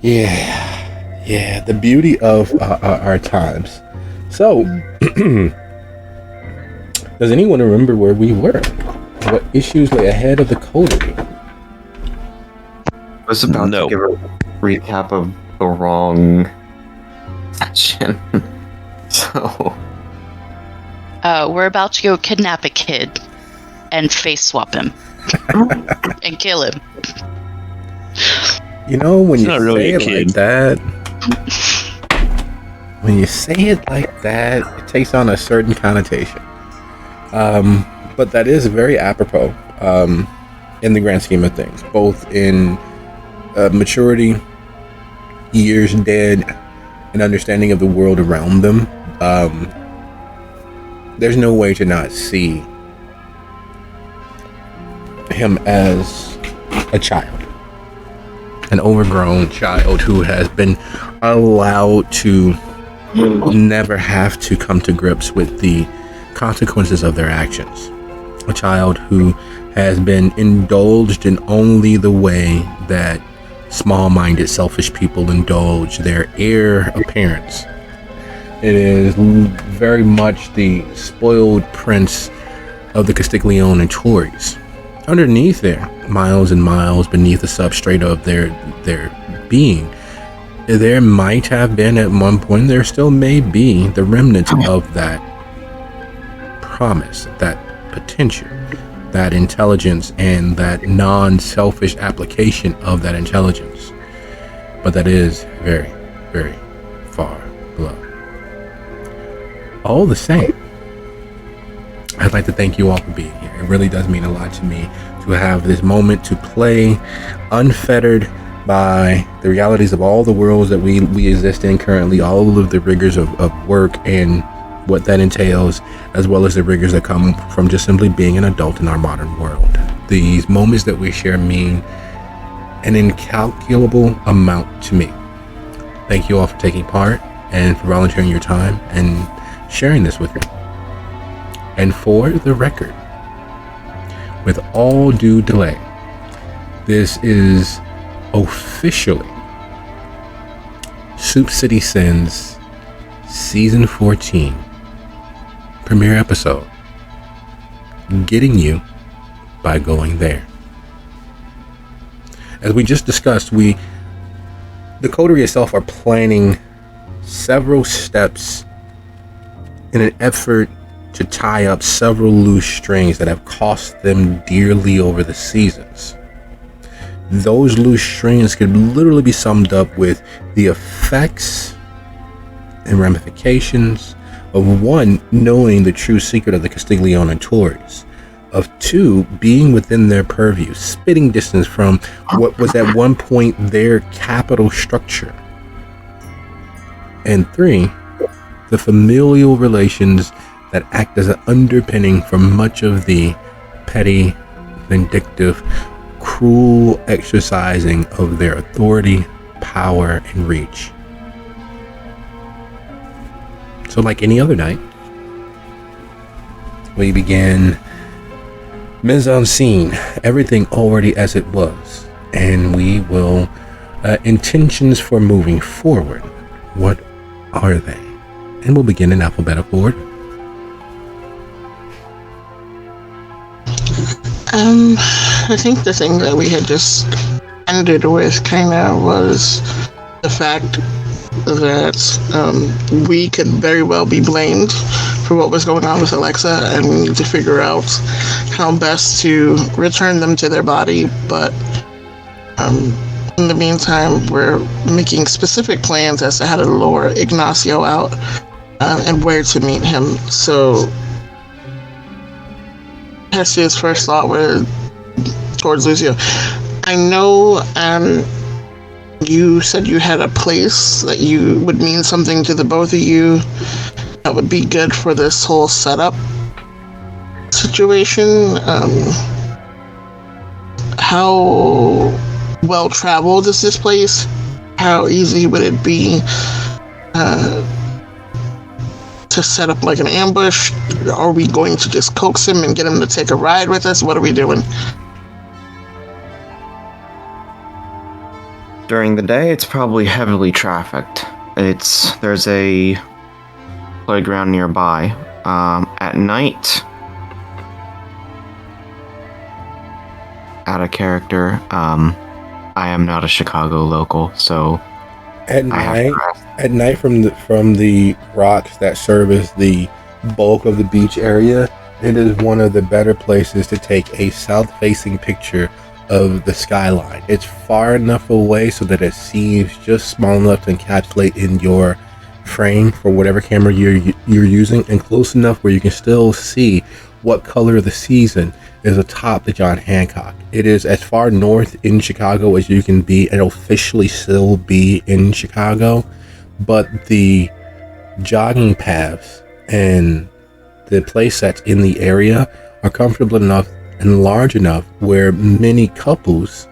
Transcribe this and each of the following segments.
Yeah, the beauty of our times. So, does anyone remember where we were? What issues lay ahead of the coterie? I was about to give a recap of the wrong action. So. We're about to go kidnap a kid and face swap him and kill him. You know, when you say it like that, it takes on a certain connotation. But that is very apropos in the grand scheme of things, both in maturity, years dead, and understanding of the world around them. There's no way to not see him as a child, an overgrown child who has been allowed to never have to come to grips with the consequences of their actions. A child who has been indulged in only the way that small-minded, selfish people indulge their heir appearance. It is very much the spoiled prince of the Castiglione and Tories. Underneath there, miles and miles beneath the substrate of their being, there might have been at one point, there still may be the remnants of that promise, that potential, that intelligence, and that non-selfish application of that intelligence. But that is very, very far below. All the same, I'd like to thank you all for being here. It really does mean a lot to me to have this moment to play unfettered by the realities of all the worlds that we exist in currently, all of the rigors of work and what that entails, as well as the rigors that come from just simply being an adult in our modern world. These moments that we share mean an incalculable amount to me. Thank you all for taking part and for volunteering your time and sharing this with me. And for the record, with all due delay, this is officially Soup City Sins Season 14 premiere episode, Getting You by Going There. As we just discussed, the coterie itself are planning several steps in an effort to tie up several loose strings that have cost them dearly over the seasons. Those loose strings could literally be summed up with the effects and ramifications of one, knowing the true secret of the Castiglione and Tories, of two, being within their purview, spitting distance from what was at one point their capital structure, and three, the familial relations that act as an underpinning for much of the petty, vindictive, cruel exercising of their authority, power, and reach. So like any other night, we began mise en scene, everything already as it was, and we will intentions for moving forward. What are they? And we'll begin in alphabetical order. I think the thing that we had just ended with kind of was the fact that we could very well be blamed for what was going on with Alexa, and we need to figure out how best to return them to their body. But in the meantime, we're making specific plans as to how to lure Ignacio out and where to meet him. So Hesia's first thought was towards Lucio. I know you said you had a place that you would mean something to the both of you that would be good for this whole setup situation. How well traveled is this place? How easy would it be to set up like an ambush? Are we going to just coax him and get him to take a ride with us? What are we doing? During the day, it's probably heavily trafficked. There's a playground nearby. At night, out of character, I am not a Chicago local, so At I have night, to rest. at night from the rocks that serve as the bulk of the beach area, it is one of the better places to take a south-facing picture of the skyline. It's far enough away so that it seems just small enough to encapsulate in your frame for whatever camera you're using, and close enough where you can still see what color of the season is atop the John Hancock. It is as far north in Chicago as you can be and officially still be in Chicago, but the jogging paths and the play sets in the area are comfortable enough and large enough where many couples,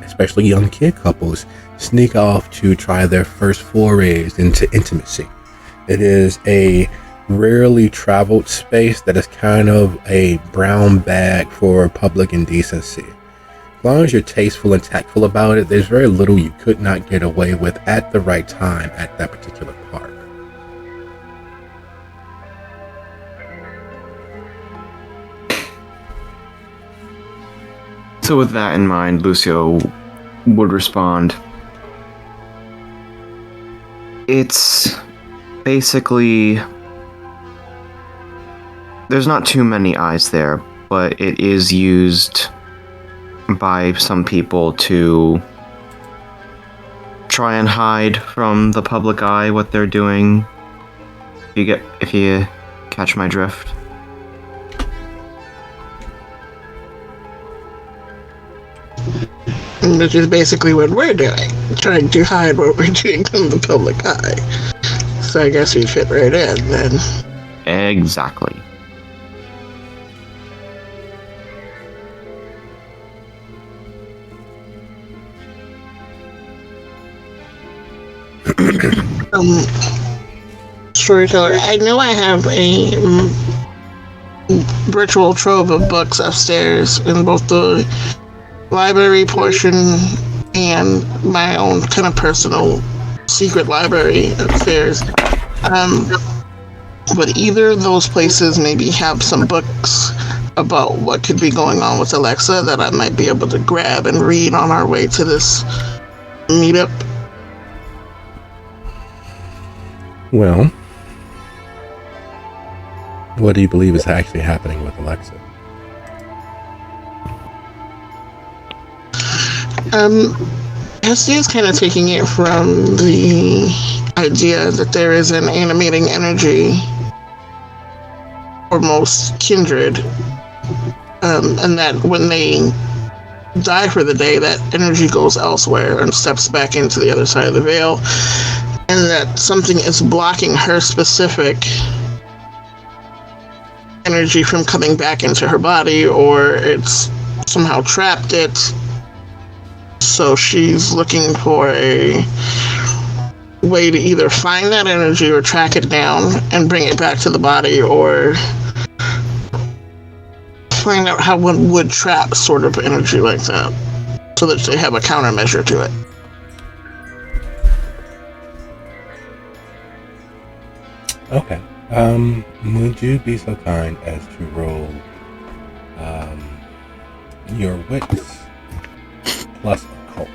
especially young kid couples, sneak off to try their first forays into intimacy. It is a rarely traveled space that is kind of a brown bag for public indecency. As long as you're tasteful and tactful about it, there's very little you could not get away with at the right time at that particular park. So with that in mind, Lucio would respond, it's basically, there's not too many eyes there, but it is used by some people to try and hide from the public eye what they're doing. If you catch my drift. Which is basically what we're doing, trying to hide what we're doing from the public eye. So I guess we fit right in then. Exactly. Storyteller, I know I have a virtual trove of books upstairs in both the library portion and my own kind of personal secret library upstairs. But either of those places maybe have some books about what could be going on with Alexa that I might be able to grab and read on our way to this meetup. Well, what do you believe is actually happening with Alexa? SD is kind of taking it from the idea that there is an animating energy for most kindred, and that when they die for the day, that energy goes elsewhere and steps back into the other side of the veil, and that something is blocking her specific energy from coming back into her body, or it's somehow trapped it. So she's looking for a way to either find that energy or track it down and bring it back to the body, or find out how one would trap sort of energy like that so that they have a countermeasure to it. Okay. Would you be so kind as to roll your wits plus occult?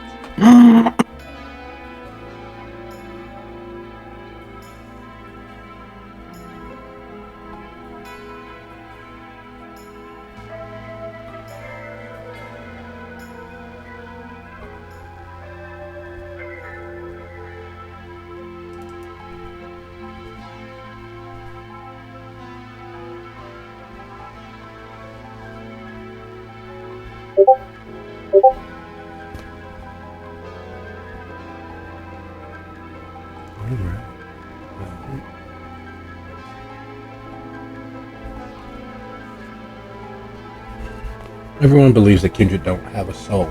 Everyone believes that kindred don't have a soul.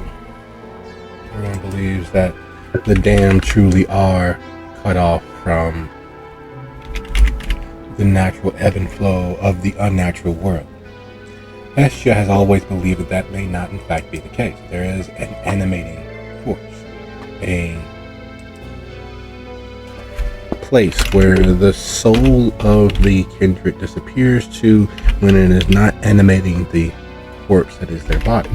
Everyone believes that the damned truly are cut off from the natural ebb and flow of the unnatural world. Hestia has always believed that that may not in fact be the case. There is an animating force, a place where the soul of the kindred disappears to when it is not animating the corpse that is their body.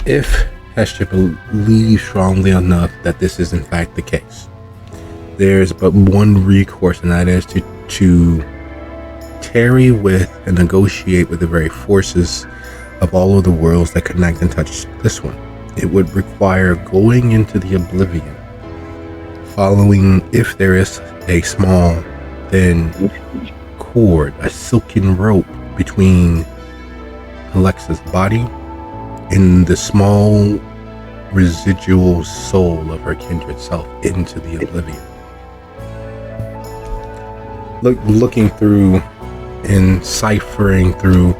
If Hestia believes strongly enough that this is in fact the case, there's but one recourse, and that is to tarry with and negotiate with the very forces of all of the worlds that connect and touch this one. It would require going into the oblivion, following, if there is a small, thin cord, a silken rope between Alexa's body and the small residual soul of her kindred self into the oblivion. Looking through and ciphering through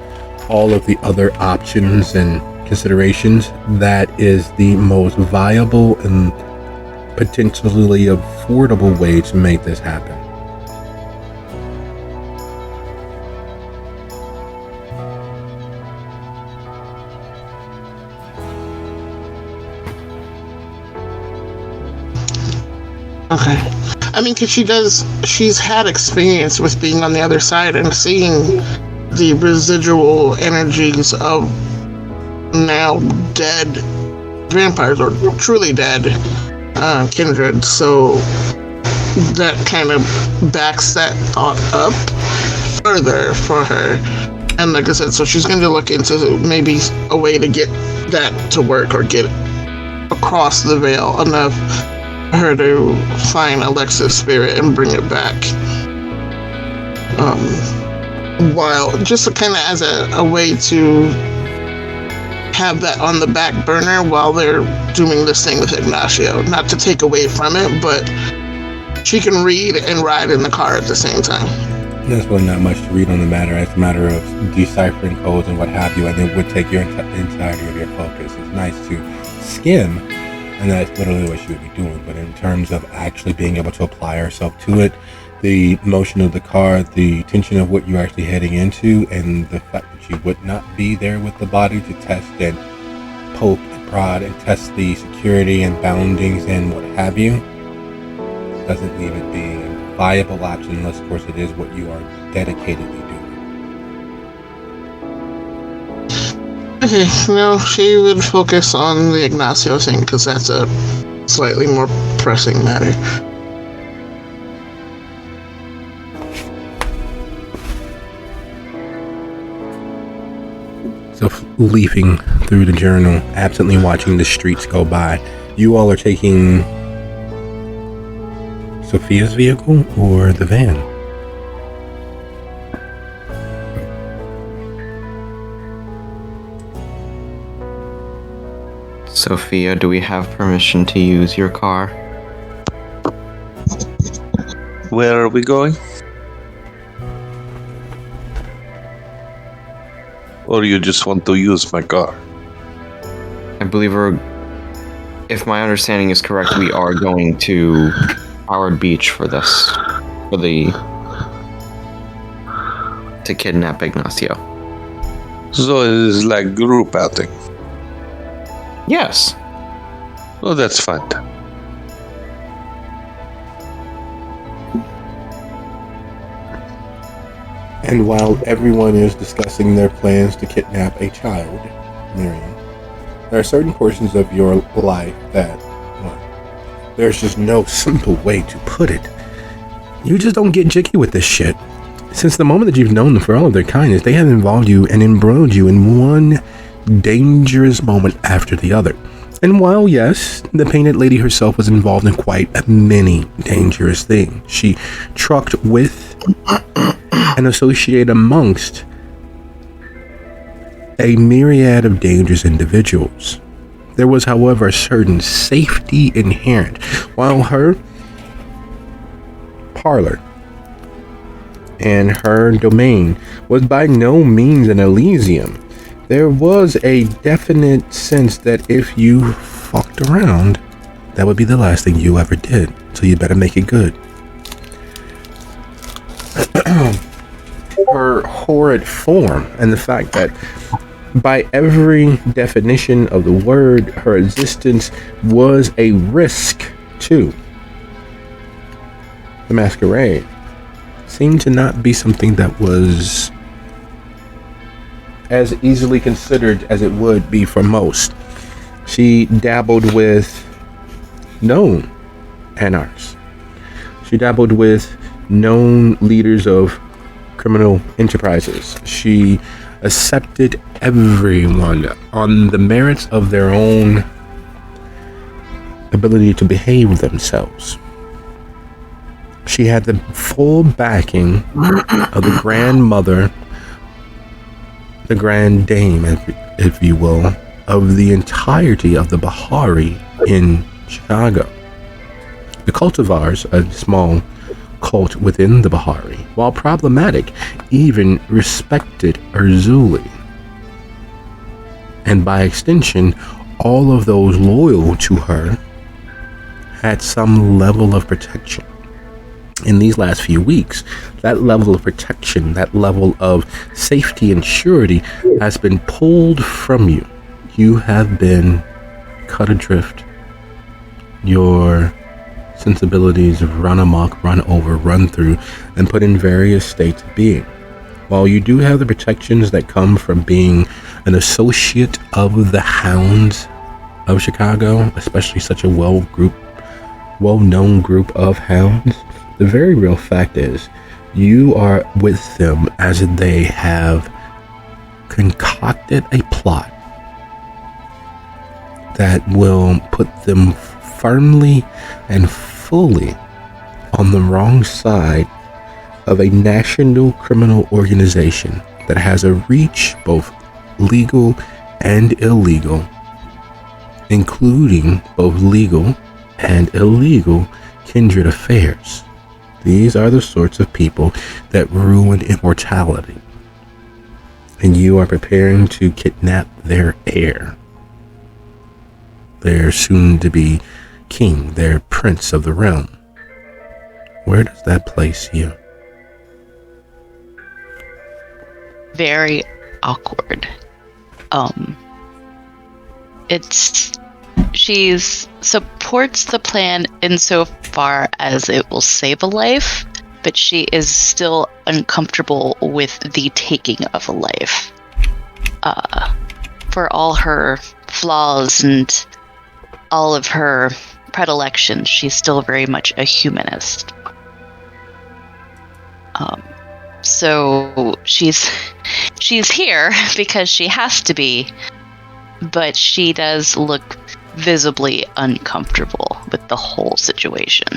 all of the other options and considerations, that is the most viable and potentially affordable way to make this happen. Okay. I mean, because she's had experience with being on the other side and seeing the residual energies of now dead vampires, or truly dead kindred, so that kind of backs that thought up further for her. And like I said, so she's going to look into maybe a way to get that to work, or get across the veil enough for her to find Alexa's spirit and bring it back. While just kind of as a way to have that on the back burner while they're doing this thing with Ignacio. Not to take away from it, but she can read and ride in the car at the same time. There's really not much to read on the matter. It's a matter of deciphering codes and what have you, and it would take your entirety of your focus. It's nice to skim, and that's literally what she would be doing. But in terms of actually being able to apply herself to it, the motion of the car, the tension of what you're actually heading into, and the fact that she would not be there with the body to test and poke and prod and test the security and boundings and what have you, doesn't leave it being a viable option unless, of course, it is what you are dedicatedly doing. Okay, no, she would focus on the Ignacio thing because that's a slightly more pressing matter. So, leafing through the journal, absently watching the streets go by, you all are taking Sophia's vehicle or the van? Sophia, do we have permission to use your car? Where are we going? Or you just want to use my car? I believe if my understanding is correct, we are going to Howard Beach for this. To kidnap Ignacio. So it is like group outing. Yes. Oh, that's fine. And while everyone is discussing their plans to kidnap a child, Miriam, there are certain portions of your life that, well, there's just no simple way to put it. You just don't get jiggy with this shit. Since the moment that you've known them for all of their kindness, they have involved you and embroiled you in one dangerous moment after the other. And while, yes, the Painted Lady herself was involved in quite many dangerous things, she trucked with and associated amongst a myriad of dangerous individuals. There was, however, a certain safety inherent. While her parlor and her domain was by no means an Elysium, there was a definite sense that if you fucked around, that would be the last thing you ever did. So you better make it good. Her horrid form and the fact that By every definition of the word, her existence was a risk to the masquerade. Seemed to not be something that was as easily considered as it would be for most. She dabbled with known anarchs. She dabbled with known leaders of criminal enterprises. She accepted everyone on the merits of their own ability to behave themselves. She had the full backing of the grandmother, the grand dame, if you will, of the entirety of the Bahari in Chicago. The cultivars, a small cult within the Bahari, while problematic, even respected Urzuli. And by extension, all of those loyal to her had some level of protection. In these last few weeks, that level of protection, that level of safety and surety has been pulled from you. You have been cut adrift. Your sensibilities run amok, run over, run through, and put in various states of being. While you do have the protections that come from being an associate of the Hounds of Chicago, especially such a well-known group of hounds, the very real fact is you are with them as they have concocted a plot that will put them firmly and fully on the wrong side of a national criminal organization that has a reach both legal and illegal, including both legal and illegal kindred affairs. These are the sorts of people that ruin immortality. And you are preparing to kidnap their heir, their soon-to-be king, their prince of the realm. Where does that place you? Very awkward. She's supports the plan insofar as it will save a life, but she is still uncomfortable with the taking of a life. For all her flaws and all of her predilections, she's still very much a humanist. So she's here because she has to be, but she does look visibly uncomfortable with the whole situation.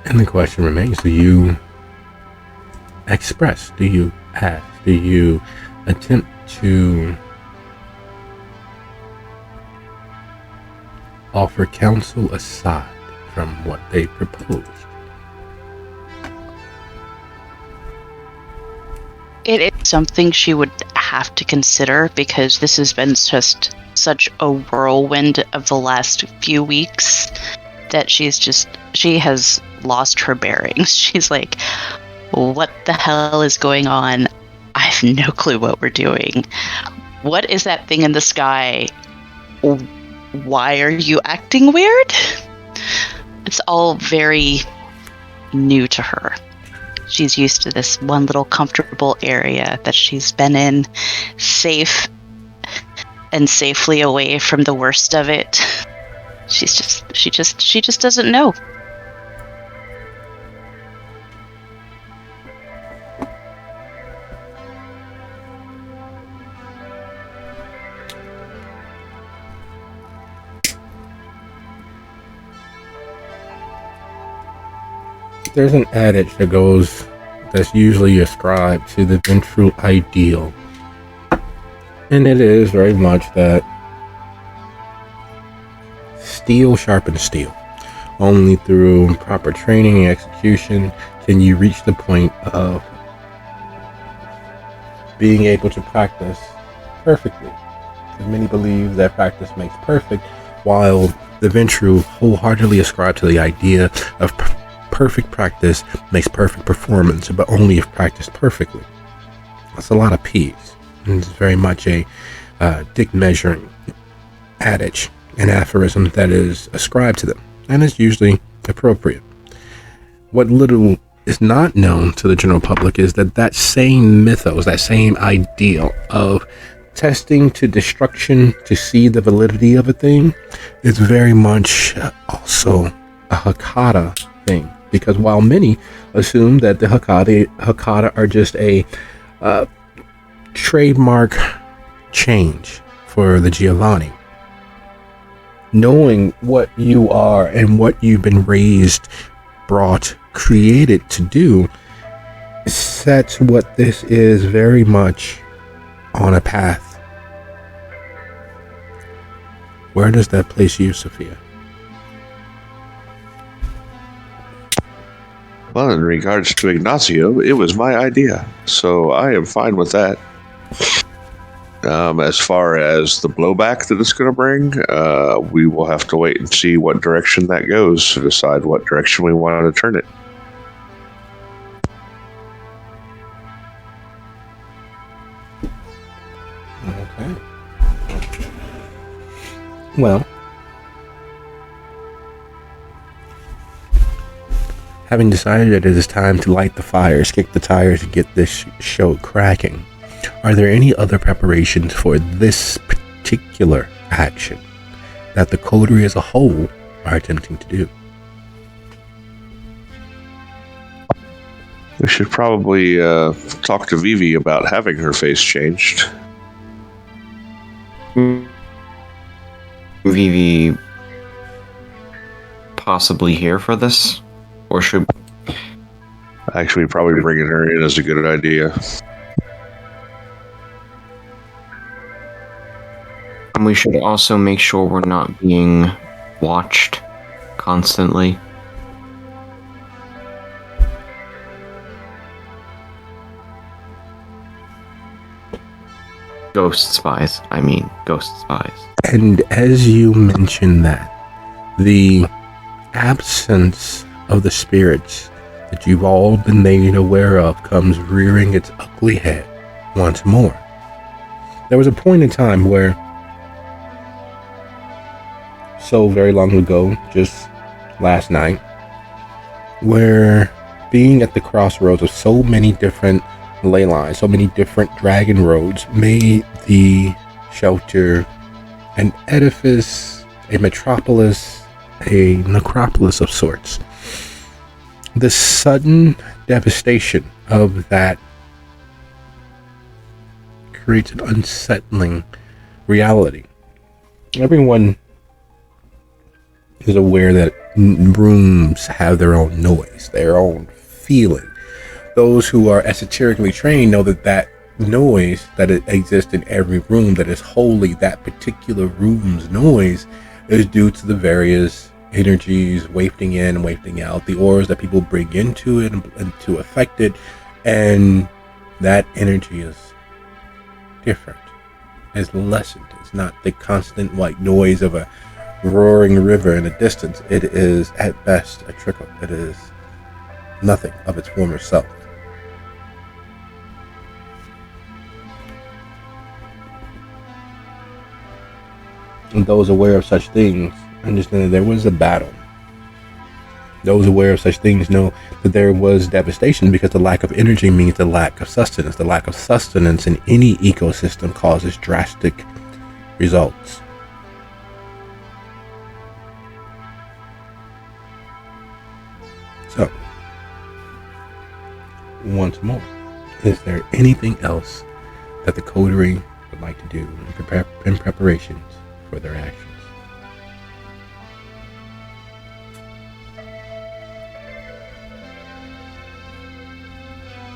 And the question remains, do you express, do you ask, do you attempt to offer counsel aside from what they proposed? It is something she would have to consider because this has been just such a whirlwind of the last few weeks that she has lost her bearings. She's like, what the hell is going on? I have no clue what we're doing. What is that thing in the sky? Why are you acting weird? It's all very new to her. She's used to this one little comfortable area that she's been in, safe and safely away from the worst of it. She just doesn't know. There's an adage that's usually ascribed to the ventral ideal. And it is very much that steel sharpens steel. Only through proper training and execution can you reach the point of being able to practice perfectly. Because many believe that practice makes perfect, while the ventral wholeheartedly ascribe to the idea of perfect practice makes perfect performance, but only if practiced perfectly. That's a lot of P's. And it's very much a dick measuring adage, an aphorism that is ascribed to them, and is usually appropriate. What little is not known to the general public is that same mythos, that same ideal of testing to destruction to see the validity of a thing is very much also a Hakata thing. Because while many assume that the Hakata are just a trademark change for the Giovanni, knowing what you are and what you've been raised, brought, created to do sets what this is very much on a path. Where does that place you, Sophia? Well, in regards to Ignacio, it was my idea, so I am fine with that. As far as the blowback that it's going to bring, we will have to wait and see what direction that goes to decide what direction we want to turn it. Okay. Well, having decided that it is time to light the fires, kick the tires to get this show cracking, are there any other preparations for this particular action that the coterie as a whole are attempting to do? We should probably talk to Vivi about having her face changed. Vivi possibly here for this? Or should... Actually, probably bringing her in is a good idea. And we should also make sure we're not being watched constantly. Ghost spies. And as you mentioned that, the absence of the spirits that you've all been made aware of comes rearing its ugly head once more. There was a point in time where, so very long ago, just last night, where being at the crossroads of so many different ley lines, so many different dragon roads, made the shelter an edifice, a metropolis, a necropolis of sorts. The sudden devastation of that creates an unsettling reality. Everyone is aware that rooms have their own noise, their own feeling. Those who are esoterically trained know that noise that exists in every room, that is wholly that particular room's noise, is due to the various energies wafting in and wafting out, the auras that people bring into it and to affect it, and that energy is different, is lessened. It's not the constant white noise of a roaring river in the distance. It is at best a trickle. It is nothing of its former self. And those aware of such things understand that there was a battle. Those aware of such things know that there was devastation, because the lack of energy means the lack of sustenance. The lack of sustenance in any ecosystem causes drastic results. So, once more, is there anything else that the coterie would like to do in preparations for their actions?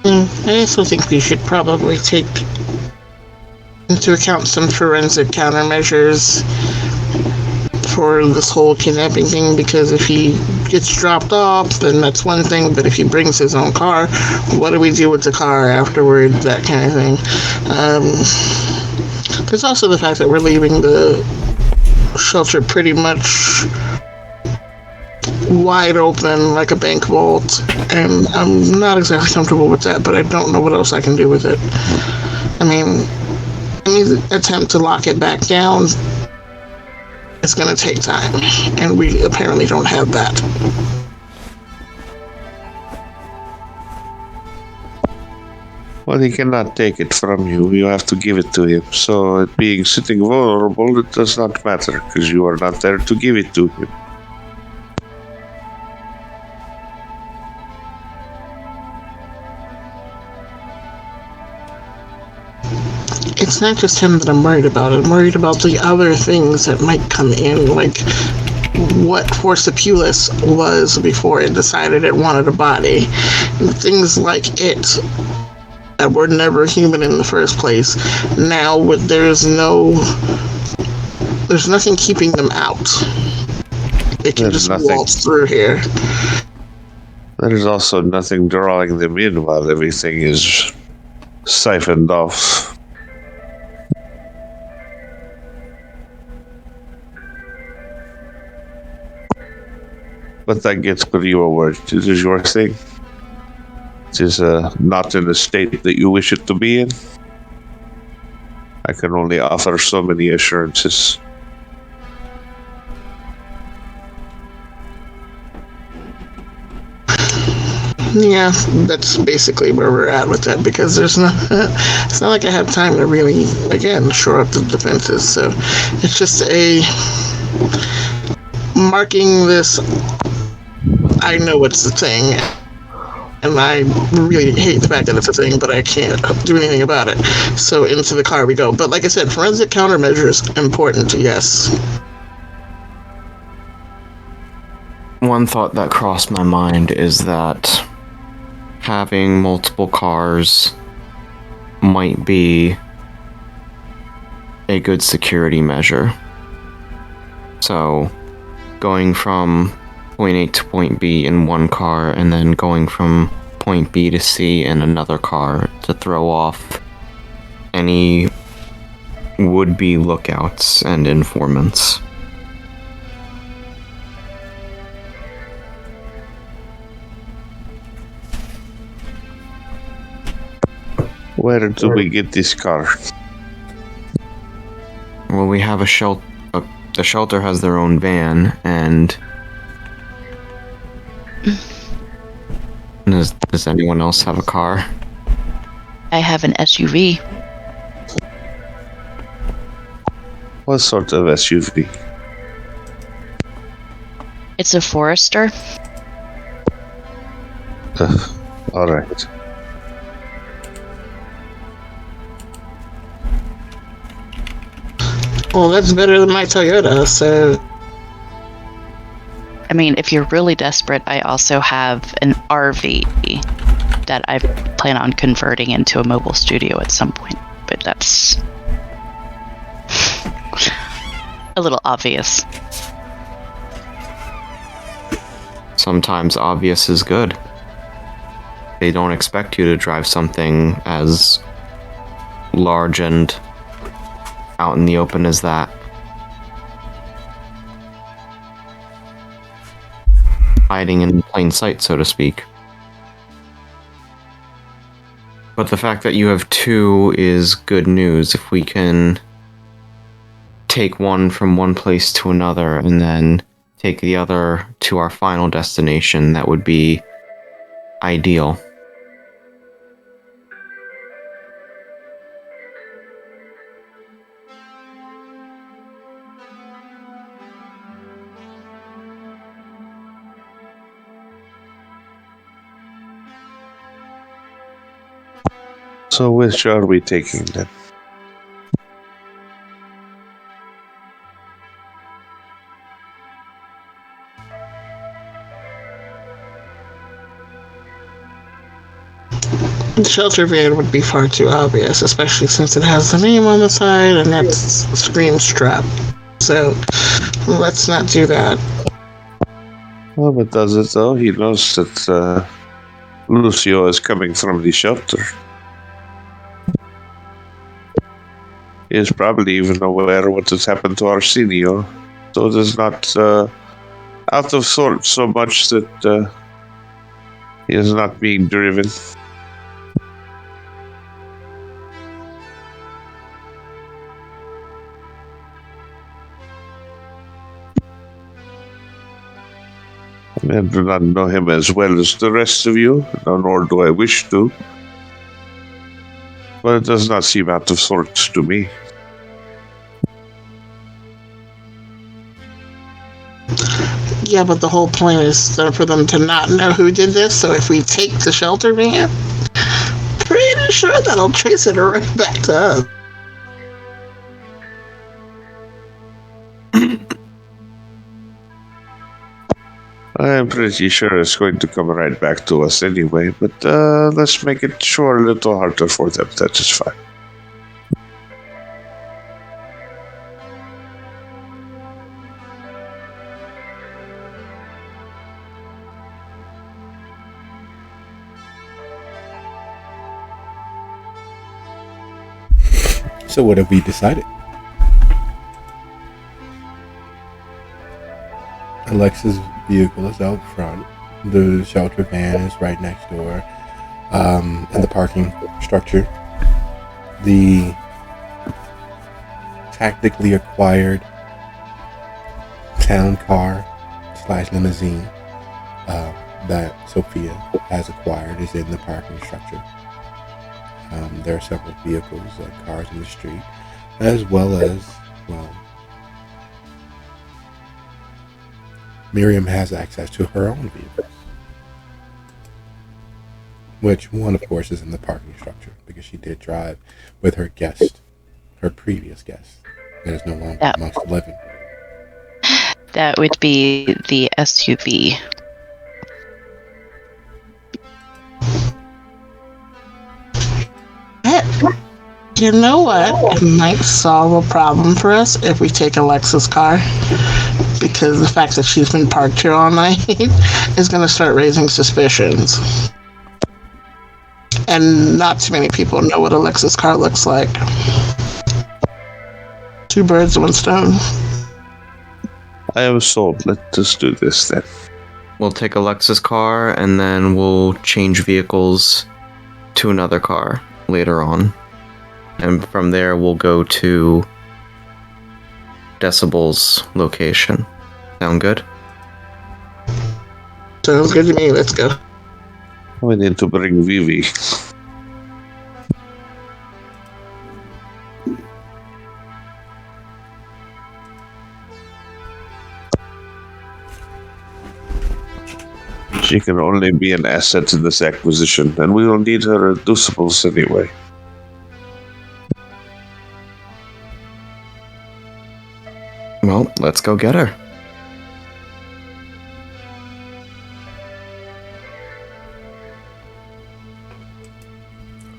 I also think we should probably take into account some forensic countermeasures for this whole kidnapping thing, because if he gets dropped off, then that's one thing, but if he brings his own car, what do we do with the car afterward, that kind of thing. There's also the fact that we're leaving the shelter pretty much wide open like a bank vault, and I'm not exactly comfortable with that, but I don't know what else I can do with it. I mean, any attempt to lock it back down is going to take time, and we apparently don't have that. Well, he cannot take it from you. You have to give it to him. So, it being sitting vulnerable, it does not matter because you are not there to give it to him. It's not just him that I'm worried about. I'm worried about the other things that might come in, like what Forcipulus was before it decided it wanted a body. Things like it that were never human in the first place. Now there's nothing keeping them out. They can There's just nothing. waltz through here. There is also nothing drawing them in while everything is siphoned off. But that gets per your word. It is your thing. It is not in the state that you wish it to be in. I can only offer so many assurances. Yeah, that's basically where we're at with that, because it's not like I have time to really, again, shore up the defenses. So it's just a marking this. I know it's a thing, and I really hate the fact that it's a thing, but I can't do anything about it. So into the car we go. But like I said, forensic countermeasures important, yes. One thought that crossed my mind is that having multiple cars might be a good security measure. So, going from point A to point B in one car, and then going from point B to C in another car to throw off any would-be lookouts and informants. Where do we get this car? Well, we have a shelter. The shelter has their own van, and does anyone else have a car? I have an SUV. What sort of SUV? It's a Forester. All right. Well, that's better than my Toyota, so... I mean, if you're really desperate, I also have an RV that I plan on converting into a mobile studio at some point. But that's a little obvious. Sometimes obvious is good. They don't expect you to drive something as large and out in the open as that. Hiding in plain sight, so to speak. But the fact that you have two is good news. If we can take one from one place to another and then take the other to our final destination, that would be ideal. So which are we taking then? The shelter van would be far too obvious, especially since it has the name on the side and that's Scream Strap. So, let's not do that. Well, but does it though? He knows that Lucio is coming from the shelter. He is probably even aware what has happened to Arsenio, so it is not out of sorts so much that he is not being driven. I do not know him as well as the rest of you, nor do I wish to. But it does not seem out of sorts to me. Yeah, but the whole point is for them to not know who did this, so if we take the shelter van, pretty sure that'll trace it right back to us. I am pretty sure it's going to come right back to us anyway, but let's make it sure a little harder for them. That is fine. So what have we decided? Alexa's vehicle is out front. The shelter van is right next door, in the parking structure. The tactically acquired town car / limousine that Sophia has acquired is in the parking structure. There are several vehicles, cars in the street, as well as, well, Miriam has access to her own vehicles. Which one, of course, is in the parking structure, because she did drive with her guest, her previous guest, that is no longer amongst the living. That would be the SUV. You know what? It might solve a problem for us if we take Alexa's car. Because the fact that she's been parked here all night is going to start raising suspicions. And not too many people know what Alexa's car looks like. Two birds, one stone. I am sold. Let us do this then. We'll take Alexa's car and then we'll change vehicles to another car later on. And from there we'll go to Decibel's location. Sound good? Sounds good to me. Let's go. We need to bring Vivi. She can only be an asset in this acquisition, and we will need her at Decibel's anyway. Well, let's go get her.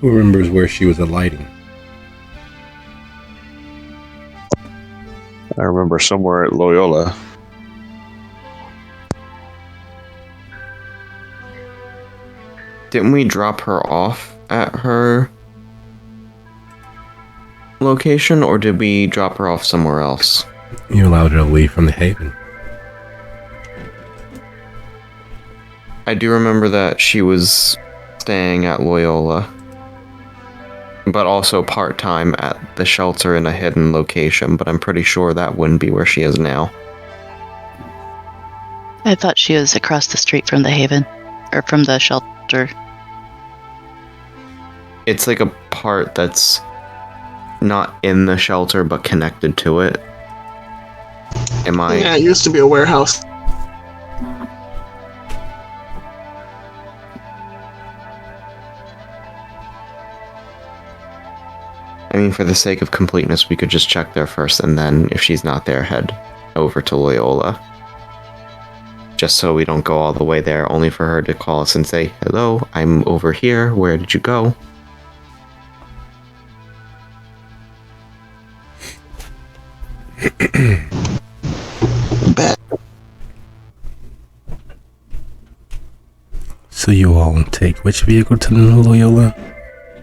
Who remembers where she was alighting? I remember somewhere at Loyola. Didn't we drop her off at her location, or did we drop her off somewhere else? You allowed her to leave from the Haven. I do remember that she was staying at Loyola, but also part-time at the shelter in a hidden location, but I'm pretty sure that wouldn't be where she is now. I thought she was across the street from the Haven, or from the shelter. It's like a part that's not in the shelter, but connected to it. Am I? Yeah, it used to be a warehouse. I mean, for the sake of completeness, we could just check there first, and then if she's not there, head over to Loyola. Just so we don't go all the way there, only for her to call us and say, "Hello, I'm over here. Where did you go?" Bet. So you all take which vehicle to Loyola?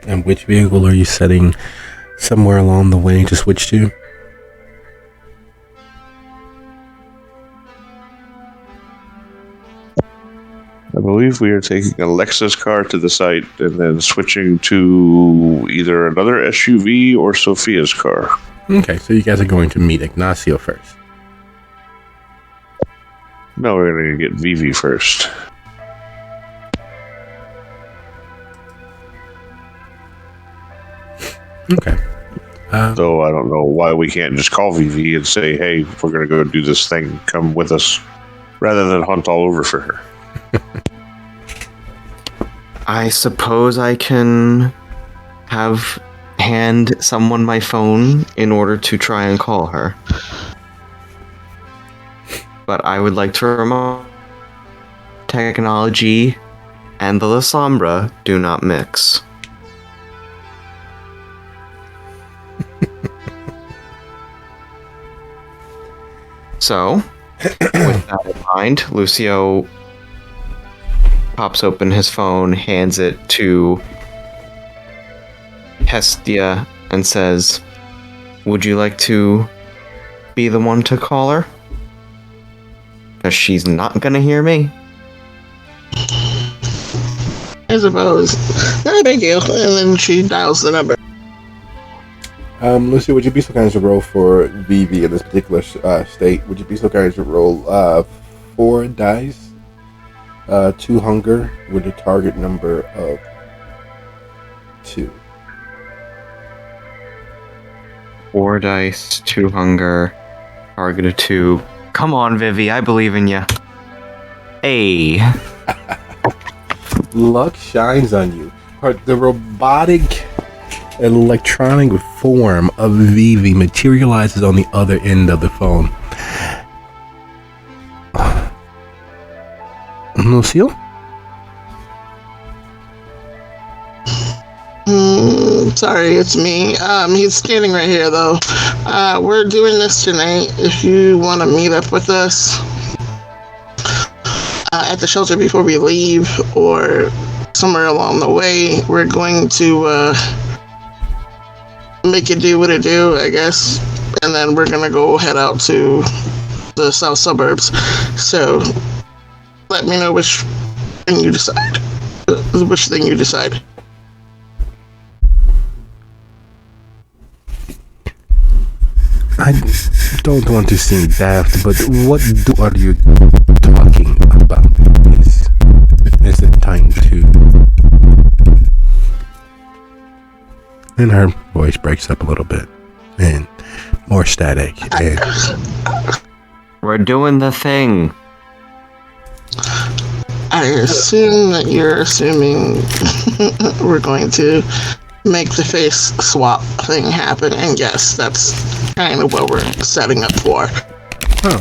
And which vehicle are you setting somewhere along the way to switch to? I believe we are taking Alexa's car to the site and then switching to either another SUV or Sophia's car. Okay, so you guys are going to meet Ignacio first. No, we're going to get Vivi first. Okay. So I don't know why we can't just call Vivi and say, hey, we're going to go do this thing. Come with us. Rather than hunt all over for her. I suppose I can hand someone my phone in order to try and call her. But I would like to remind technology and the La Sombra do not mix. So, with that in mind, Lucio pops open his phone, hands it to Hestia, and says, "Would you like to be the one to call her? Because she's not gonna hear me." I suppose. No, thank you. And then she dials the number. Lucy, would you be so kind as to roll for Vivi in this particular state? Would you be so kind as to roll 4 dice, 2 hunger, with a target number of 2? 4 dice, 2 hunger, target of 2. Come on, Vivi, I believe in you. Hey. Luck shines on you. The robotic electronic form of Vivi materializes on the other end of the phone. Lucille? Sorry, it's me. He's standing right here, though. We're doing this tonight. If you want to meet up with us at the shelter before we leave, or somewhere along the way, we're going to make it do what it do, I guess. And then we're going to go head out to the south suburbs. So, let me know which thing you decide. I don't want to seem daft, but what are you talking about? Is it time to... And her voice breaks up a little bit, and more static. And We're doing the thing. I assume that you're assuming we're going to make the face swap thing happen, and yes, that's kind of what we're setting up for. oh,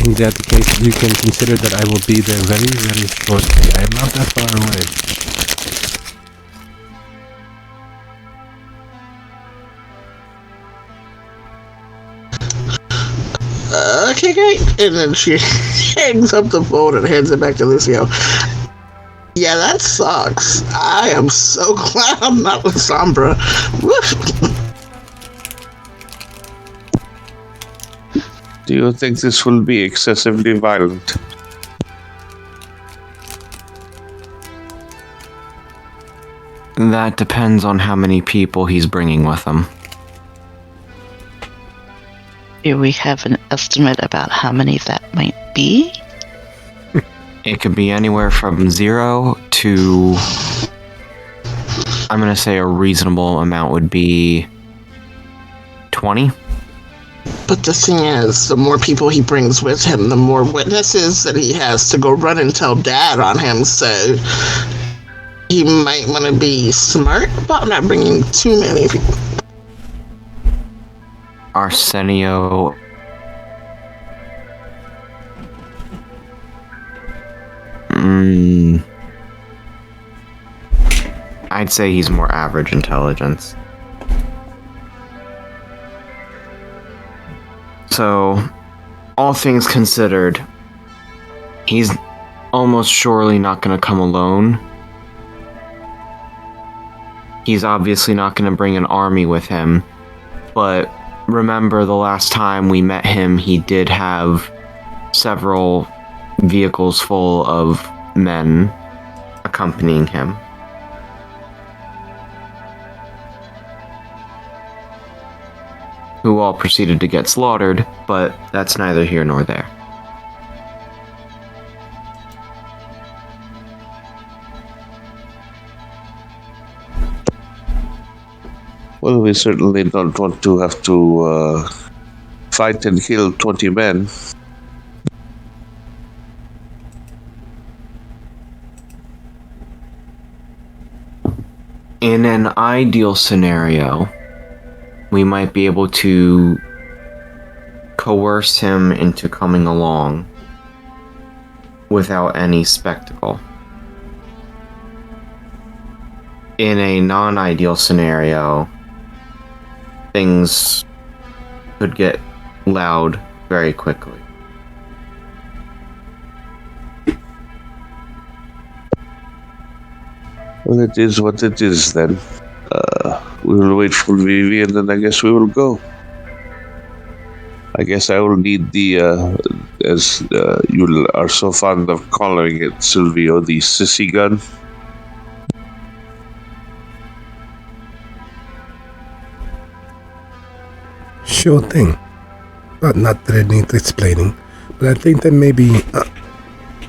in that case, you can consider that I will be there very, very shortly. I am not that far away. Okay, great. And then she hangs up the phone and hands it back to Lucio. Yeah, that sucks. I am so glad I'm not with Sombra. Do you think this will be excessively violent? That depends on how many people he's bringing with him. Do we have an estimate about how many that might be? It could be anywhere from 0 to... I'm gonna say a reasonable amount would be 20. But the thing is, the more people he brings with him, the more witnesses that he has to go run and tell Dad on him, so he might want to be smart about not bringing too many people. Arsenio... I'd say he's more average intelligence. So, all things considered, he's almost surely not going to come alone. He's obviously not going to bring an army with him, but remember the last time we met him, he did have several vehicles full of men accompanying him. Who all proceeded to get slaughtered, but that's neither here nor there. Well, we certainly don't want to have to fight and kill 20 men. In an ideal scenario, we might be able to coerce him into coming along without any spectacle. In a non-ideal scenario, things could get loud very quickly. Well, it is what it is then. We will wait for Vivi and then I guess we will go. I guess I will need the, as you are so fond of calling it, Silvio, the sissy gun. Sure thing. But not that it needs explaining, but I think that maybe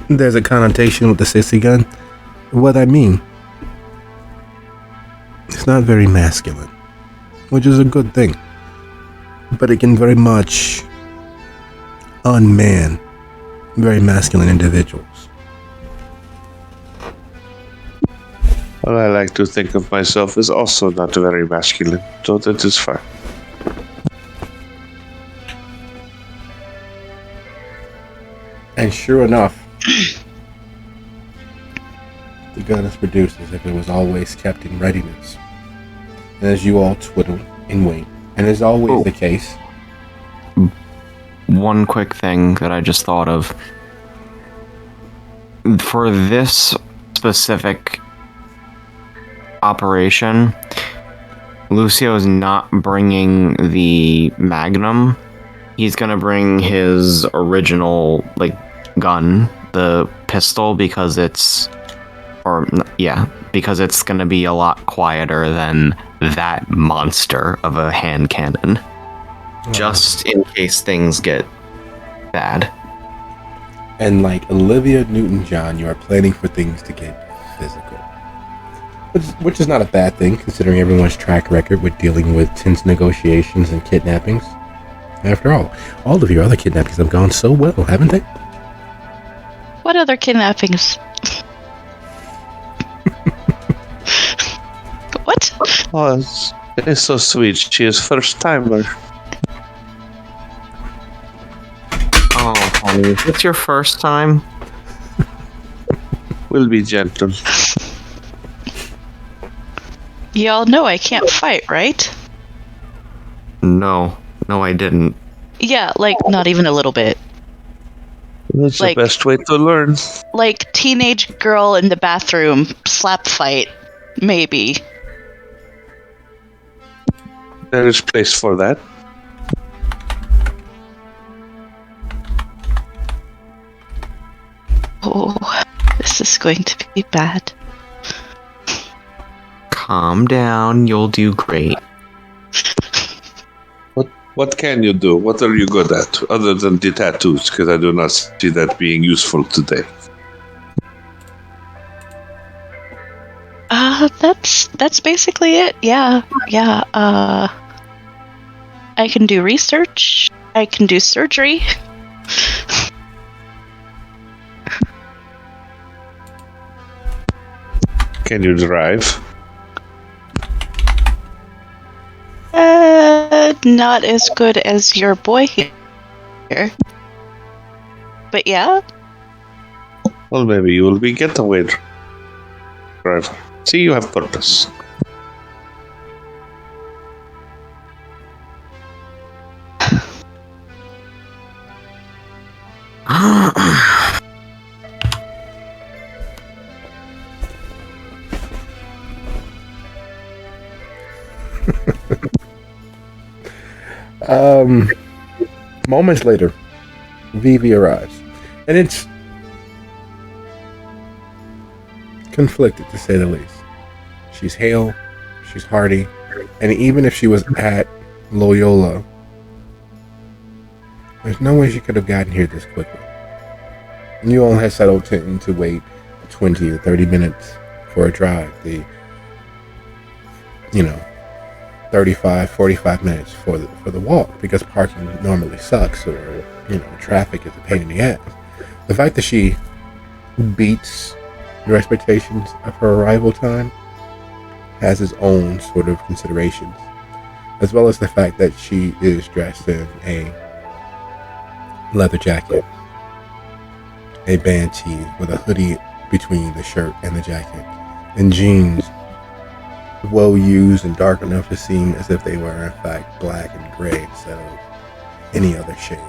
there's a connotation with the sissy gun. What I mean, it's not very masculine, which is a good thing, but it can very much unman very masculine individuals. Well, I like to think of myself as also not very masculine, so that is fine. And sure enough, the gun is produced as if it was always kept in readiness. And as you all twiddle and wait, and as always the case. One quick thing that I just thought of. For this specific operation, Lucio is not bringing the Magnum. He's gonna bring his original, gun, the pistol, because it's gonna be a lot quieter than that monster of a hand cannon. Just in case things get bad. And like Olivia Newton-John, you are planning for things to get physical. Which is not a bad thing, considering everyone's track record with dealing with tense negotiations and kidnappings. After all of your other kidnappings have gone so well, haven't they? What other kidnappings? What? Oh, it's so sweet. She is first timer. Oh, honey, is this your first time? We'll be gentle. Y'all know I can't fight, right? No, I didn't. Yeah, not even a little bit. That's the best way to learn. Like teenage girl in the bathroom slap fight, maybe. There is place for that. Oh, this is going to be bad. Calm down, you'll do great. What can you do? What are you good at, other than the tattoos? Because I do not see that being useful today. That's basically it. Yeah. I can do research. I can do surgery. Can you drive? Not as good as your boy here. But yeah. Well, maybe you will be getaway driver. See, you have purpose. Moments later, Vivi arrives. And conflicted to say the least. She's hale, she's hardy, and even if she was at Loyola, there's no way she could have gotten here this quickly. You all had settled in to wait 20 to 30 minutes for a drive. 35, 45 minutes for the walk, because parking normally sucks, or, traffic is a pain in the ass. The fact that she beats your expectations of her arrival time has its own sort of considerations, as well as the fact that she is dressed in a leather jacket, a band tee with a hoodie between the shirt and the jacket, and jeans well used and dark enough to seem as if they were in fact black and gray instead of any other shade.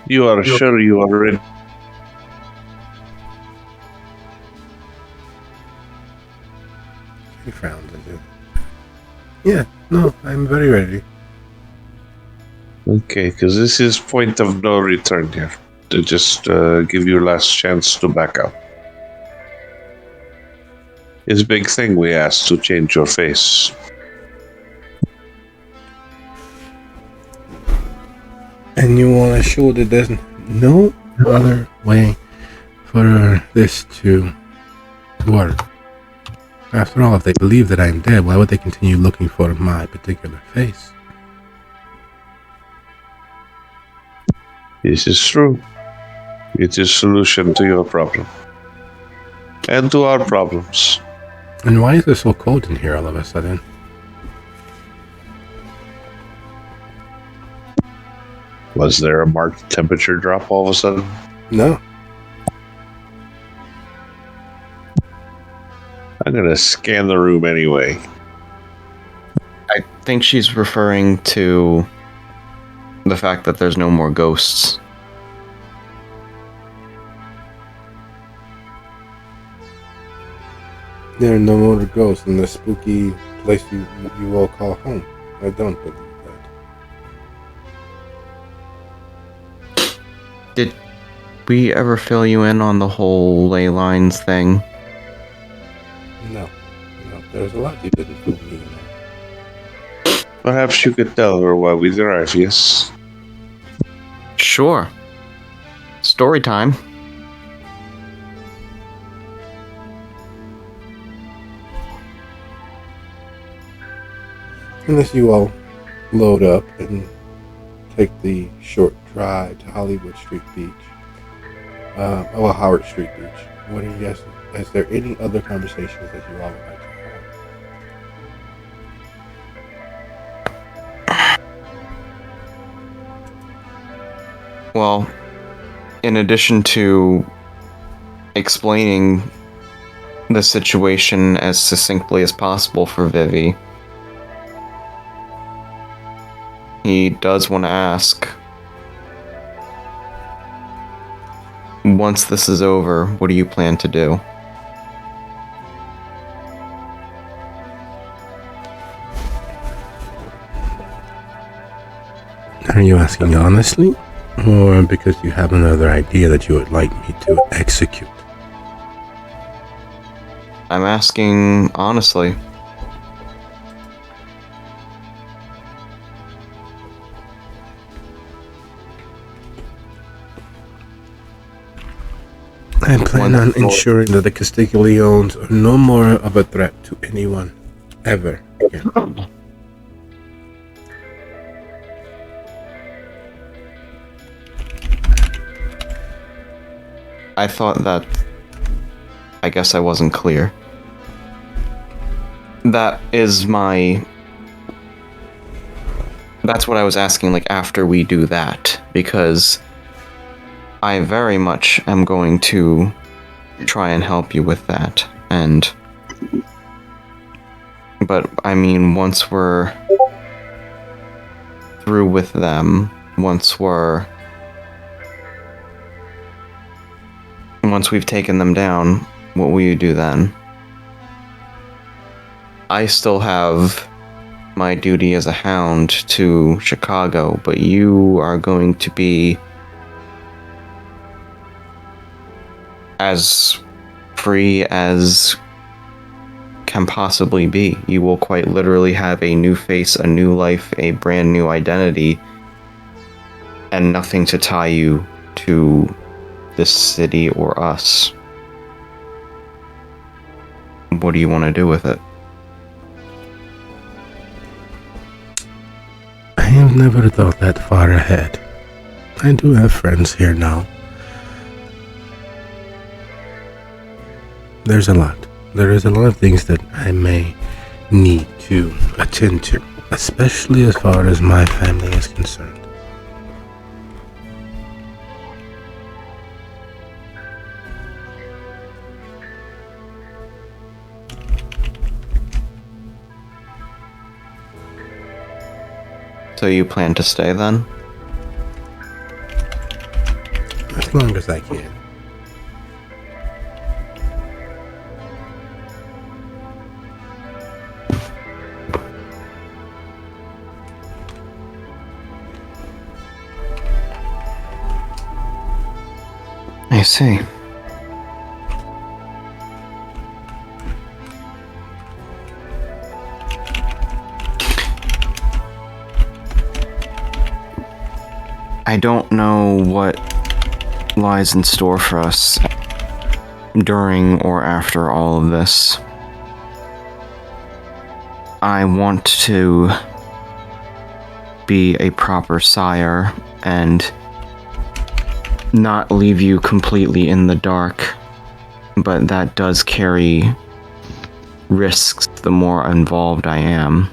You are sure you are ready? He frowns at you. Yeah, no, I'm very ready. Okay, because this is point of no return here. To just give you last chance to back out. It's a big thing we asked to change your face. And you want to show that there's no other way for this to work. After all, if they believe that I'm dead, why would they continue looking for my particular face? This is true. It is solution to your problem. And to our problems. And why is it so cold in here all of a sudden? Was there a marked temperature drop all of a sudden? No. I'm gonna scan the room anyway. I think she's referring to the fact that there's no more ghosts. There are no more ghosts in the spooky place you all call home. I don't believe that. Did we ever fill you in on the whole ley lines thing? No, there's a lot you didn't fool me in there. Perhaps you could tell her why we drive, yes? Sure. Story time. Unless you all load up and take the short drive to Hollywood Street Beach. Howard Street Beach. What are you guys? Is there any other conversations that you all would like to have? Well, in addition to explaining the situation as succinctly as possible for Vivi, he does want to ask, once this is over, what do you plan to do? Are you asking honestly? Or because you have another idea that you would like me to execute? I'm asking honestly. I plan on ensuring that the Castigliones are no more of a threat to anyone ever again. I thought that... I guess I wasn't clear. That is my... That's what I was asking, like, after we do that. Because I very much am going to try and help you with that. And... But, I mean, once we're through with them, once we've taken them down, what will you do then? I still have my duty as a hound to Chicago, but you are going to be as free as can possibly be. You will quite literally have a new face, a new life, a brand new identity, and nothing to tie you to this city or us. What do you want to do with it? I have never thought that far ahead. I do have friends here now. There is a lot of things that I may need to attend to, especially as far as my family is concerned. So you plan to stay then? As long as I can. I see. I don't know what lies in store for us during or after all of this. I want to be a proper sire and not leave you completely in the dark, but that does carry risks the more involved I am.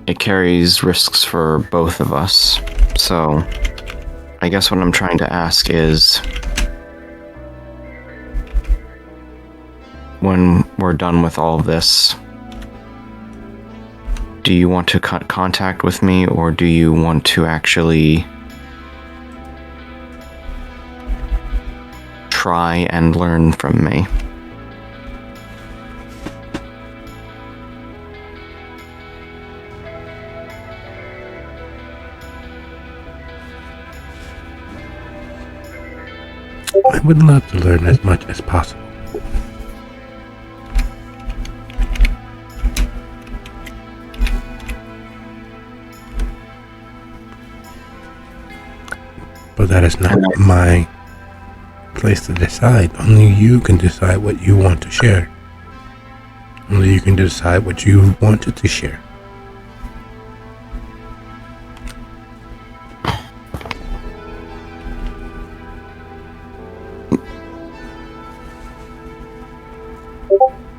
It carries risks for both of us. So, I guess what I'm trying to ask is, when we're done with all of this, do you want to cut contact with me, or do you want to actually try and learn from me? I would love to learn as much as possible. But that is not my place to decide. Only you can decide what you want to share. Only you can decide what you wanted to share.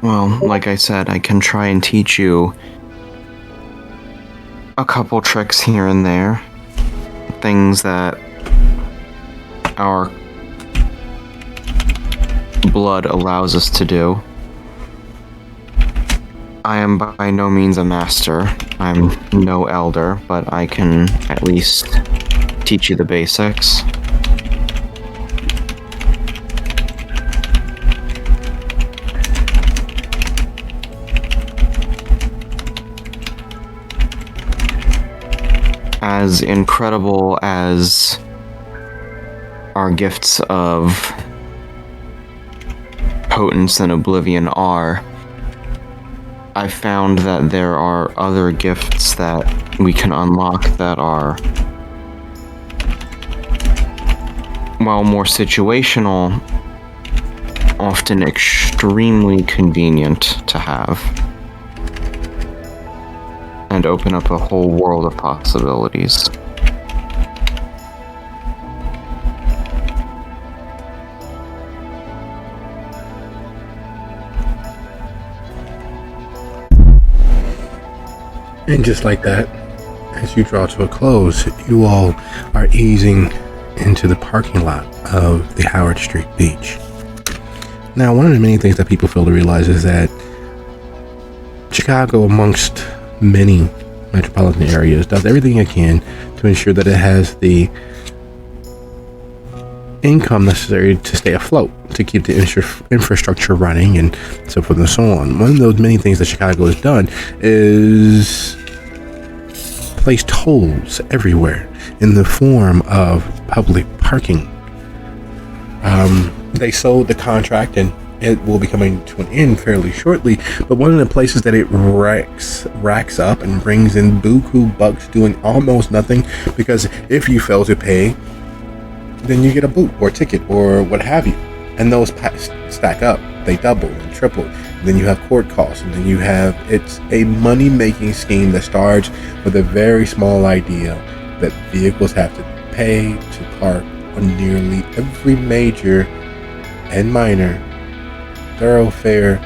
Well, like I said, I can try and teach you a couple tricks here and there. Things that our blood allows us to do. I am by no means a master. I'm no elder, but I can at least teach you the basics. As incredible as our gifts of potence and oblivion are, I found that there are other gifts that we can unlock that are, while more situational, often extremely convenient to have, and open up a whole world of possibilities. And just like that, as you draw to a close, you all are easing into the parking lot of the Howard Street Beach. Now, one of the many things that people fail to realize is that Chicago, amongst many metropolitan areas, does everything it can to ensure that it has the income necessary to stay afloat, to keep the infrastructure running, and so forth and so on. One of those many things that Chicago has done is place tolls everywhere in the form of public parking. They sold the contract, and it will be coming to an end fairly shortly, but one of the places that it racks up and brings in buku bucks doing almost nothing, because if you fail to pay, then you get a boot or ticket or what have you, and those stack up. They double and triple, and then you have court costs, and then you have, it's a money making scheme that starts with a very small idea that vehicles have to pay to park on nearly every major and minor thoroughfare,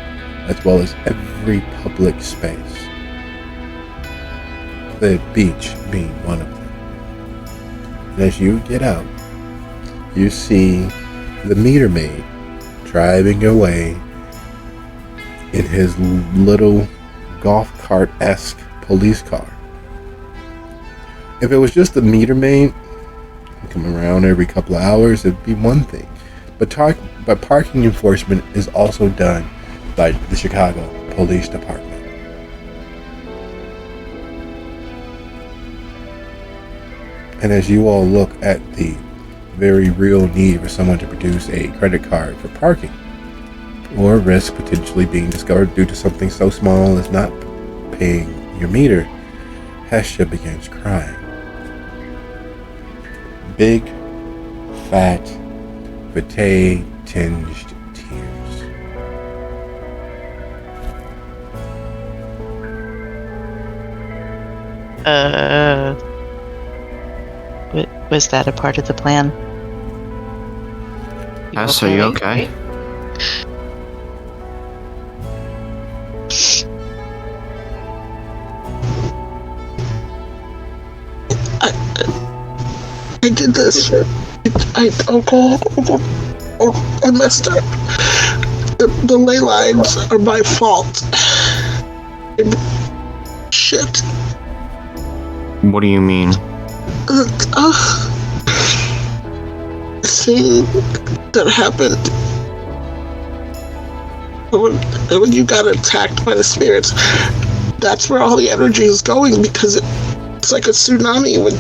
as well as every public space, the beach being one of them. And as you get out, you see the meter maid driving away in his little golf cart-esque police car. If it was just the meter maid coming around every couple of hours, it'd be one thing. But parking enforcement is also done by the Chicago Police Department. And as you all look at the very real need for someone to produce a credit card for parking, or risk potentially being discovered due to something so small as not paying your meter, Hestia begins crying. Big, fat, vitae-tinged tears. Was that a part of the plan? Yes, are you okay? I did this. I messed up. The ley lines are my fault. Shit. What do you mean? Thing that happened when you got attacked by the spirits, that's where all the energy is going, because it's like a tsunami. When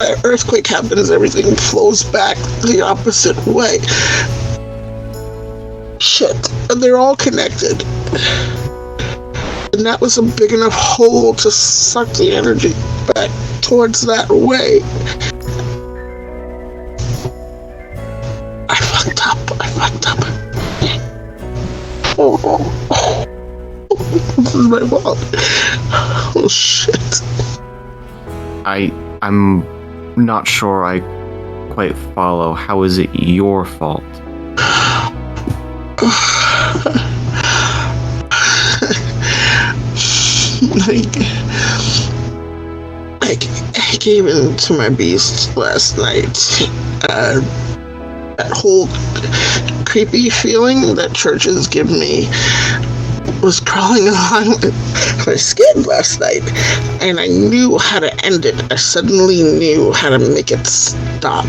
an earthquake happens, everything flows back the opposite way. Shit. And they're all connected. And that was a big enough hole to suck the energy back towards that way. I fucked up. This is my fault. Oh shit. I'm not sure I quite follow. How is it your fault? I gave in to my beast last night. That whole creepy feeling that churches give me was crawling along my skin last night, and I knew how to end it. I suddenly knew how to make it stop.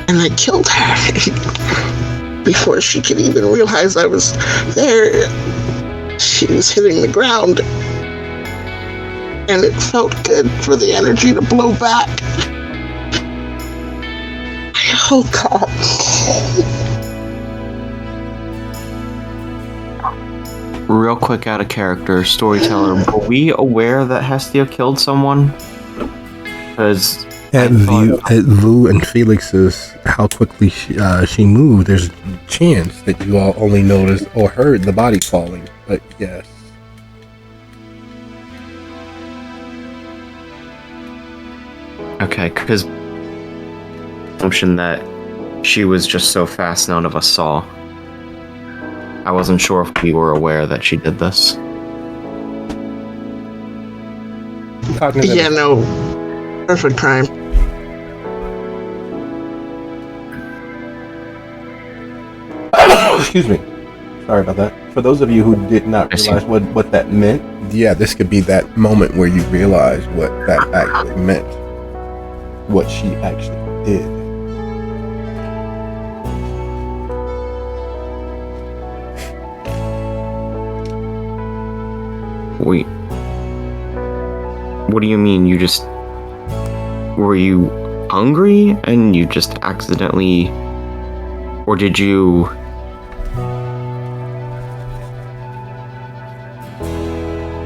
And I killed her before she could even realize I was there. She was hitting the ground, and it felt good for the energy to blow back. Oh God. Real quick, out of character, storyteller, were we aware that Hestia killed someone? Because at Vu and Felix's, how quickly she moved, there's a chance that you all only noticed or heard the body falling. But yes. Okay, because assumption that she was just so fast none of us saw. I wasn't sure if we were aware that she did this. Yeah, no. Perfect crime. Excuse me. Sorry about that. For those of you who did not realize what that meant, yeah, this could be that moment where you realize what that actually meant. What she actually did. Wait. What do you mean? Were you hungry and you just accidentally... Or did you...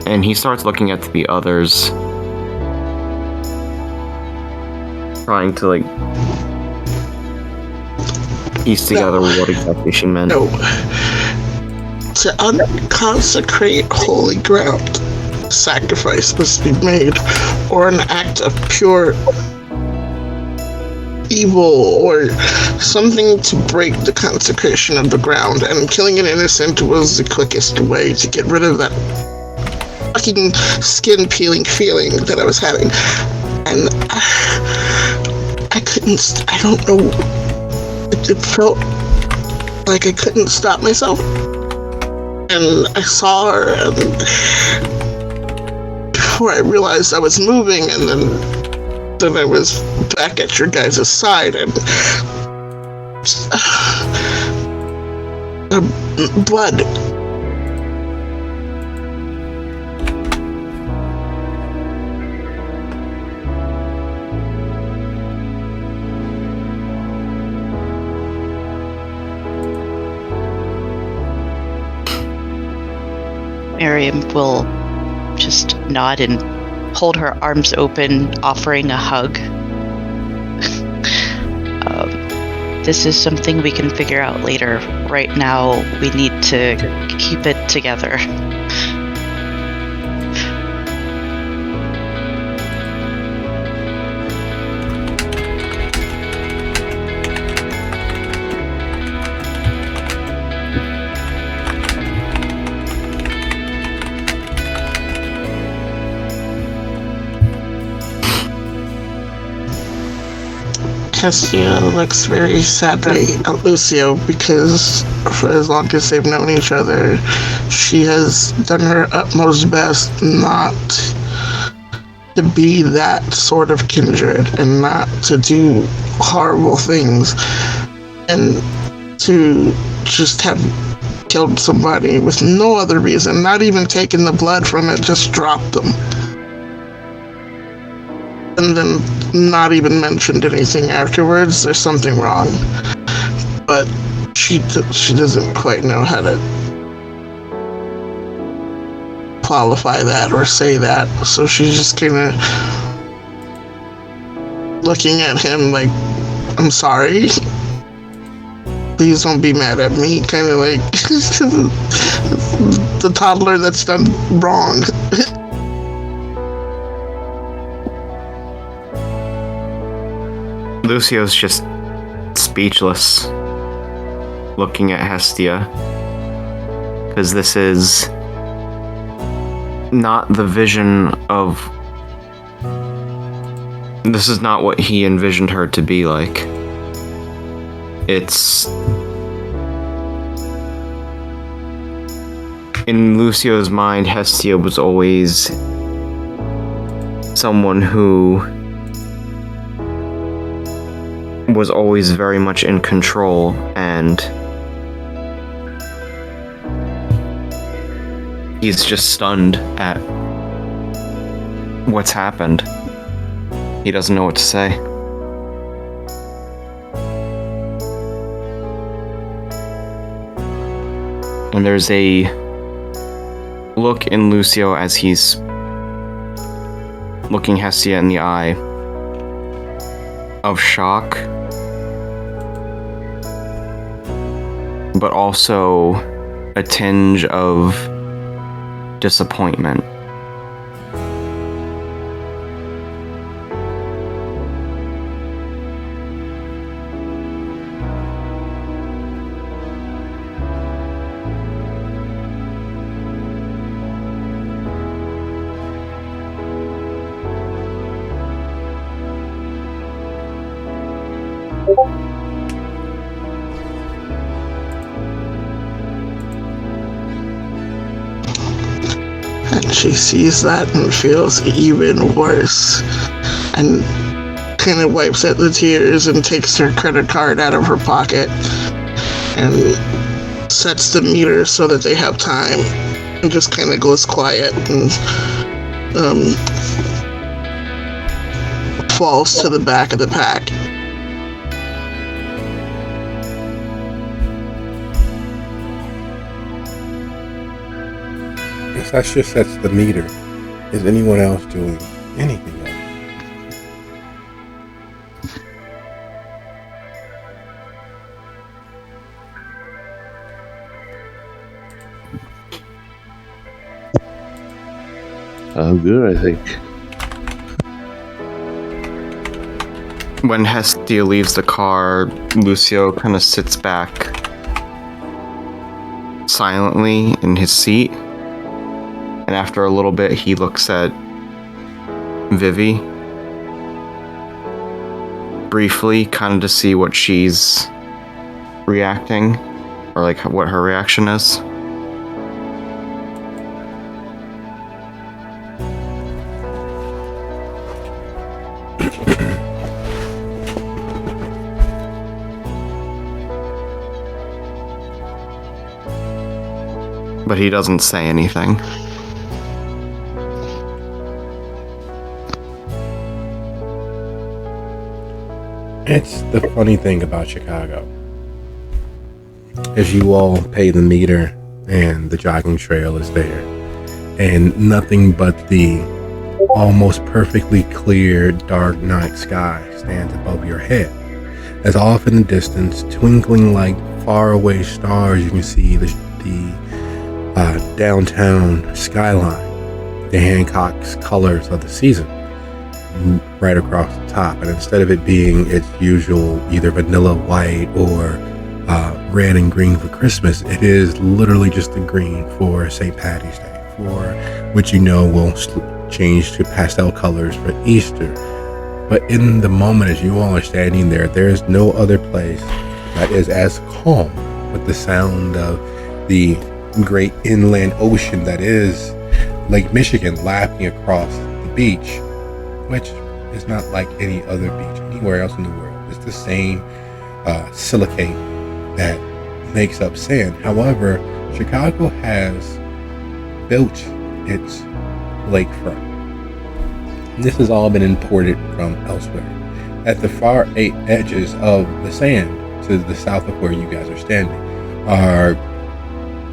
And he starts looking at the others, trying to, like, piece together what exactly she meant. No. To unconsecrate holy ground, sacrifice must be made, or an act of pure evil, or something to break the consecration of the ground, and killing an innocent was the quickest way to get rid of that fucking skin-peeling feeling that I was having. And I don't know, it felt like I couldn't stop myself. And I saw her, and before I realized I was moving, and then I was back at your guys' side, and blood. Miriam will just nod and hold her arms open, offering a hug. This is something we can figure out later. Right now, we need to keep it together. Hestia looks very sadly at Lucio, because for as long as they've known each other, she has done her utmost best not to be that sort of kindred and not to do horrible things, and to just have killed somebody with no other reason, not even taking the blood from it, just dropped them. And then not even mentioned anything afterwards. There's something wrong, but she doesn't quite know how to qualify that or say that, so she's just kind of looking at him like, I'm sorry, please don't be mad at me, kind of like the toddler that's done wrong. Lucio's just speechless, looking at Hestia, because this is not the vision of... This is not what he envisioned her to be like. It's... In Lucio's mind, Hestia was always someone who was always very much in control, and he's just stunned at what's happened. He doesn't know what to say. And there's a look in Lucio as he's looking Hestia in the eye of shock, but also a tinge of disappointment. And she sees that and feels even worse, and kind of wipes at the tears and takes her credit card out of her pocket and sets the meter so that they have time and just kind of goes quiet and falls to the back of the pack. That just sets the meter. Is anyone else doing anything else? I'm good, I think. When Hestia leaves the car, Lucio kind of sits back silently in his seat. And after a little bit, he looks at Vivi briefly, kind of to see what she's reacting, or like what her reaction is. But he doesn't say anything. It's the funny thing about Chicago. As you all pay the meter and the jogging trail is there, and nothing but the almost perfectly clear dark night sky stands above your head. As off in the distance, twinkling like faraway stars, you can see the downtown skyline, the Hancock's colors of the season, right across the top. And instead of it being its usual either vanilla white or red and green for Christmas, it is literally just the green for St. Patty's Day, for which will change to pastel colors for Easter. But in the moment as you all are standing there, there's no other place that is as calm, with the sound of the great inland ocean that is Lake Michigan lapping across the beach, which is not like any other beach anywhere else in the world. It's the same silicate that makes up sand. However, Chicago has built its lakefront. This has all been imported from elsewhere. At the far eight edges of the sand, to the south of where you guys are standing, are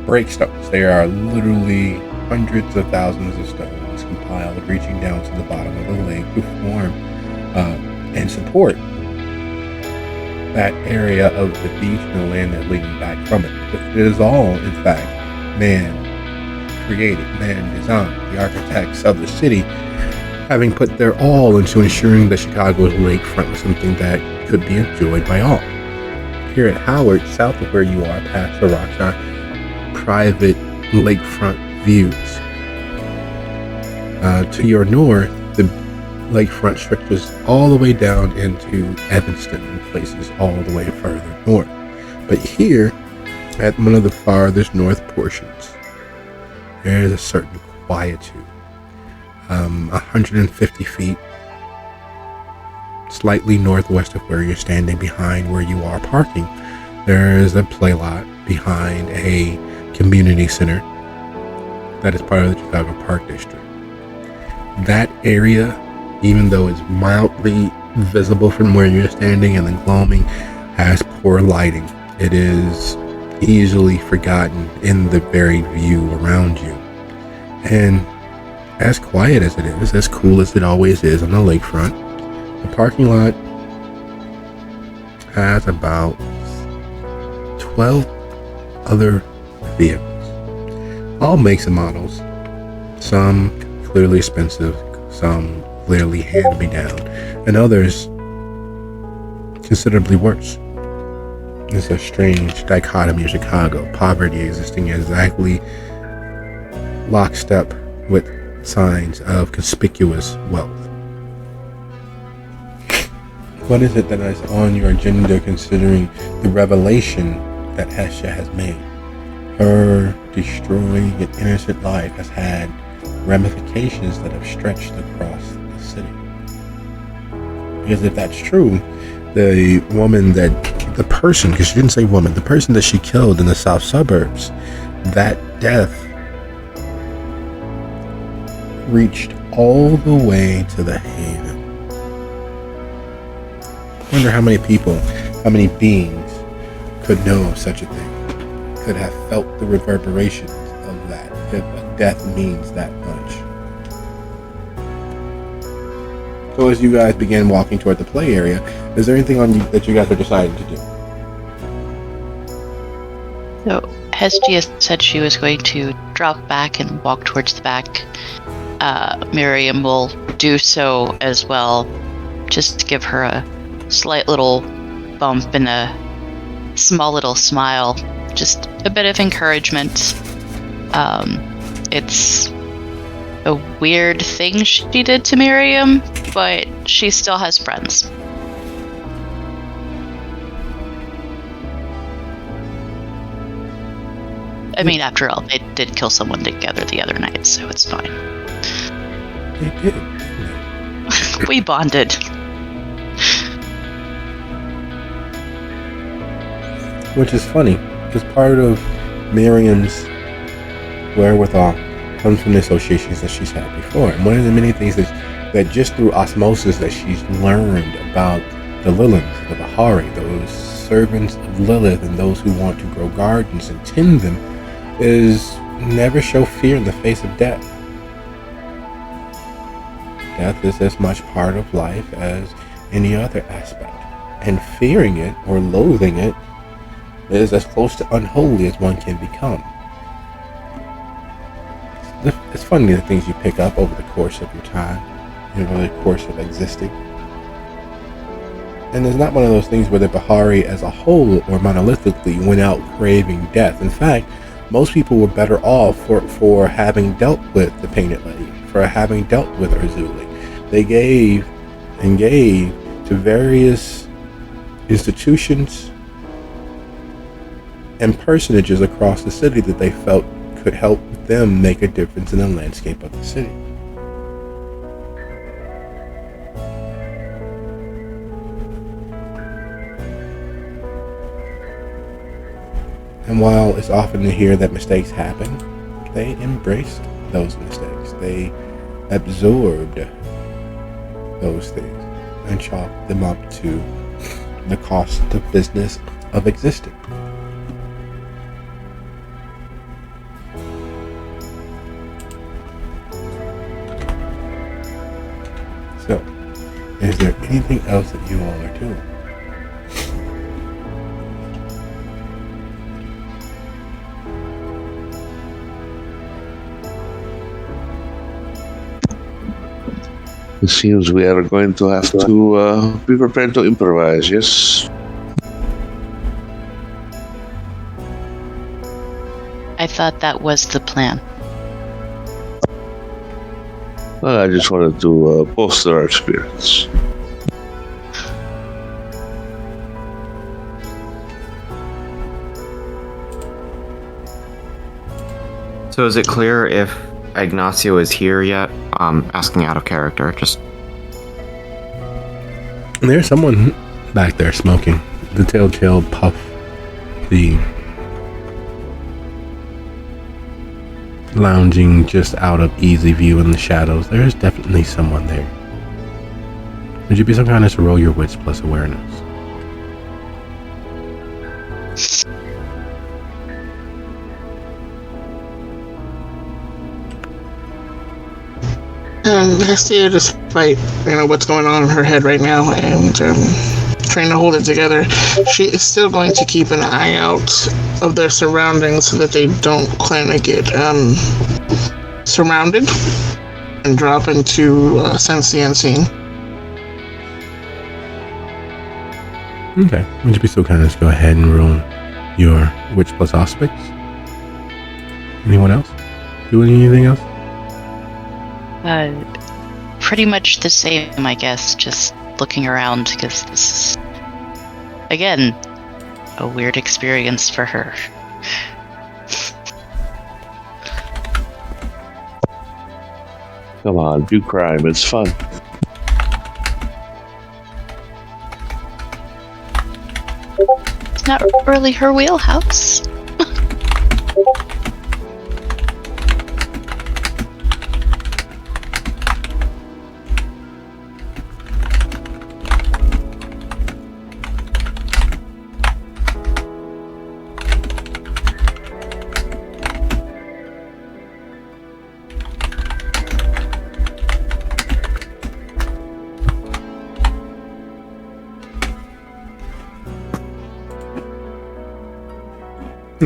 breakstones. They are literally hundreds of thousands of stones compiled, reaching down to the bottom of the lake to form and support that area of the beach and the land that leading back from it. It is all, in fact, man created, man designed. The architects of the city having put their all into ensuring that Chicago's lakefront was something that could be enjoyed by all. Here at Howard, south of where you are, past the rocks, are private lakefront views. To your north, the lakefront stretches all the way down into Evanston and places all the way further north. But here, at one of the farthest north portions, there is a certain quietude. 150 feet slightly northwest of where you're standing, behind where you are parking, there is a play lot behind a community center that is part of the Chicago Park District. That area, even though it's mildly visible from where you're standing and the gloaming, has poor lighting. It is easily forgotten in the varied view around you. And as quiet as it is, as cool as it always is on the lakefront, the parking lot has about 12 other vehicles, all makes and models, some clearly expensive, some clearly hand-me-down, and others considerably worse. It's a strange dichotomy of Chicago, poverty existing exactly lockstep with signs of conspicuous wealth. What is it that is on your agenda, considering the revelation that Hestia has made? Her destroying an innocent life has had ramifications that have stretched across the city. Because if that's true, the person, because she didn't say woman, the person that she killed in the south suburbs, that death reached all the way to the haven. I wonder how many people, how many beings could know of such a thing, could have felt the reverberations of that, if a death means that much. So as you guys begin walking toward the play area, is there anything on you that you guys are deciding to do? So Hestia said she was going to drop back and walk towards the back. Miriam will do so as well, just to give her a slight little bump and a small little smile, just a bit of encouragement. It's a weird thing she did to Miriam, but she still has friends. I mean, after all, they did kill someone together the other night, so it's fine. They did. We bonded. Which is funny, because part of Miriam's wherewithal comes from the associations that she's had before. And one of the many things that just through osmosis that she's learned about the Liliths, the Bahari, those servants of Lilith and those who want to grow gardens and tend them, is never show fear in the face of death. Death is as much part of life as any other aspect. And fearing it or loathing it is as close to unholy as one can become. It's funny the things you pick up over the course of your time, over the course of existing. And it's not one of those things where the Bahari as a whole or monolithically went out craving death. In fact, most people were better off for having dealt with the Painted Lady, for having dealt with Urzuli. They gave to various institutions and personages across the city that they felt could help them make a difference in the landscape of the city. And while it's often to hear that mistakes happen, they embraced those mistakes. They absorbed those things and chalked them up to the cost of business of existing. So, is there anything else that you all are doing? It seems we are going to have to be prepared to improvise, yes? I thought that was the plan. Well, I just wanted to bolster our experience. So is it clear if Ignacio is here yet? Asking out of character, just... There's someone back there smoking. The telltale puff. The lounging just out of easy view in the shadows. There's definitely someone there. Would you be so kind as to roll your wits plus awareness? Hestia, despite what's going on in her head right now and trying to hold it together, she is still going to keep an eye out of their surroundings so that they don't kind of get surrounded and drop into sense the unseen. Okay. Would you be so kind as to go ahead and roll your wits plus auspice? Anyone else? Doing anything else? Pretty much the same, I guess, just looking around, because this is, again, a weird experience for her. Come on, do crime, it's fun. It's not really her wheelhouse.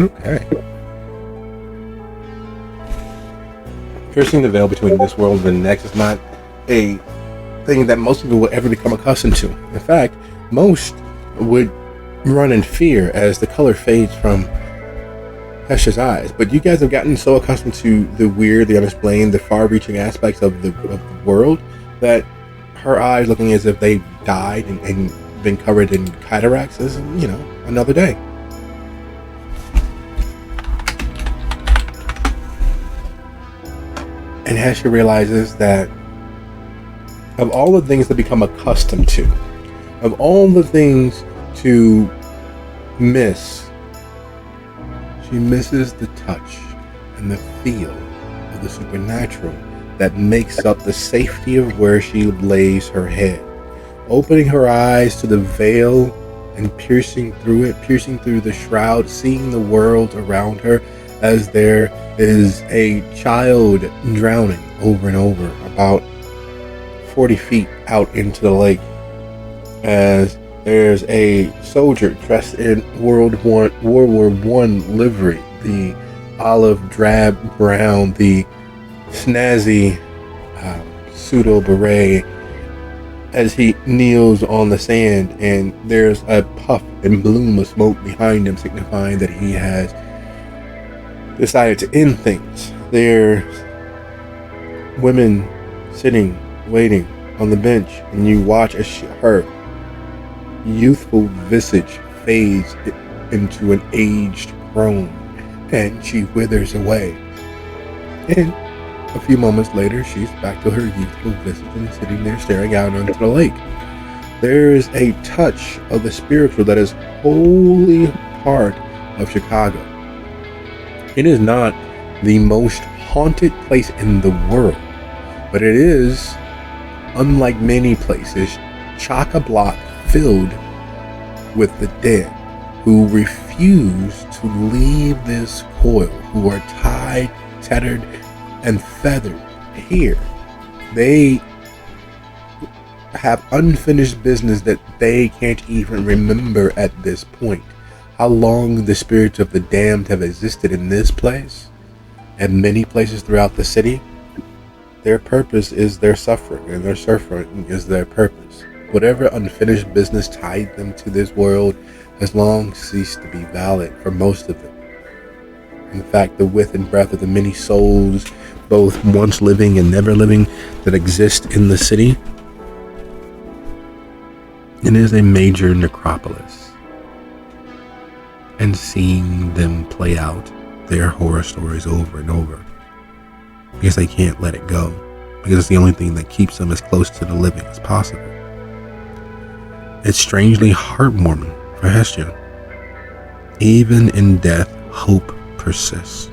Okay. Piercing the veil between this world and the next is not a thing that most people will ever become accustomed to. In fact, most would run in fear as the color fades from Hesha's eyes. But you guys have gotten so accustomed to the weird, the unexplained, the far-reaching aspects of the world that her eyes looking as if they died and been covered in cataracts is, another day. And Hesha realizes that of all the things to become accustomed to, of all the things to miss, she misses the touch and the feel of the supernatural that makes up the safety of where she lays her head. Opening her eyes to the veil and piercing through it, piercing through the shroud, seeing the world around her as there is a child drowning over and over about 40 feet out into the lake, as there's a soldier dressed in World War I livery, the olive drab brown, the snazzy pseudo beret, as he kneels on the sand, and there's a puff and bloom of smoke behind him, signifying that he has decided to end things. There's women sitting, waiting on the bench, and you watch as her youthful visage fades into an aged crone, and she withers away. And a few moments later, she's back to her youthful visage and sitting there staring out onto the lake. There is a touch of the spiritual that is wholly part of Chicago. It is not the most haunted place in the world, but it is, unlike many places, chock-a-block filled with the dead who refuse to leave this coil, who are tied, tethered, and feathered here. They have unfinished business that they can't even remember at this point. How long the spirits of the damned have existed in this place and many places throughout the city, their purpose is their suffering, and their suffering is their purpose. Whatever unfinished business tied them to this world has long ceased to be valid for most of them. In fact, the width and breadth of the many souls, both once living and never living, that exist in the city, it is a major necropolis. And seeing them play out their horror stories over and over, because they can't let it go, because it's the only thing that keeps them as close to the living as possible. It's strangely heartwarming for Hestia. Even in death, hope persists.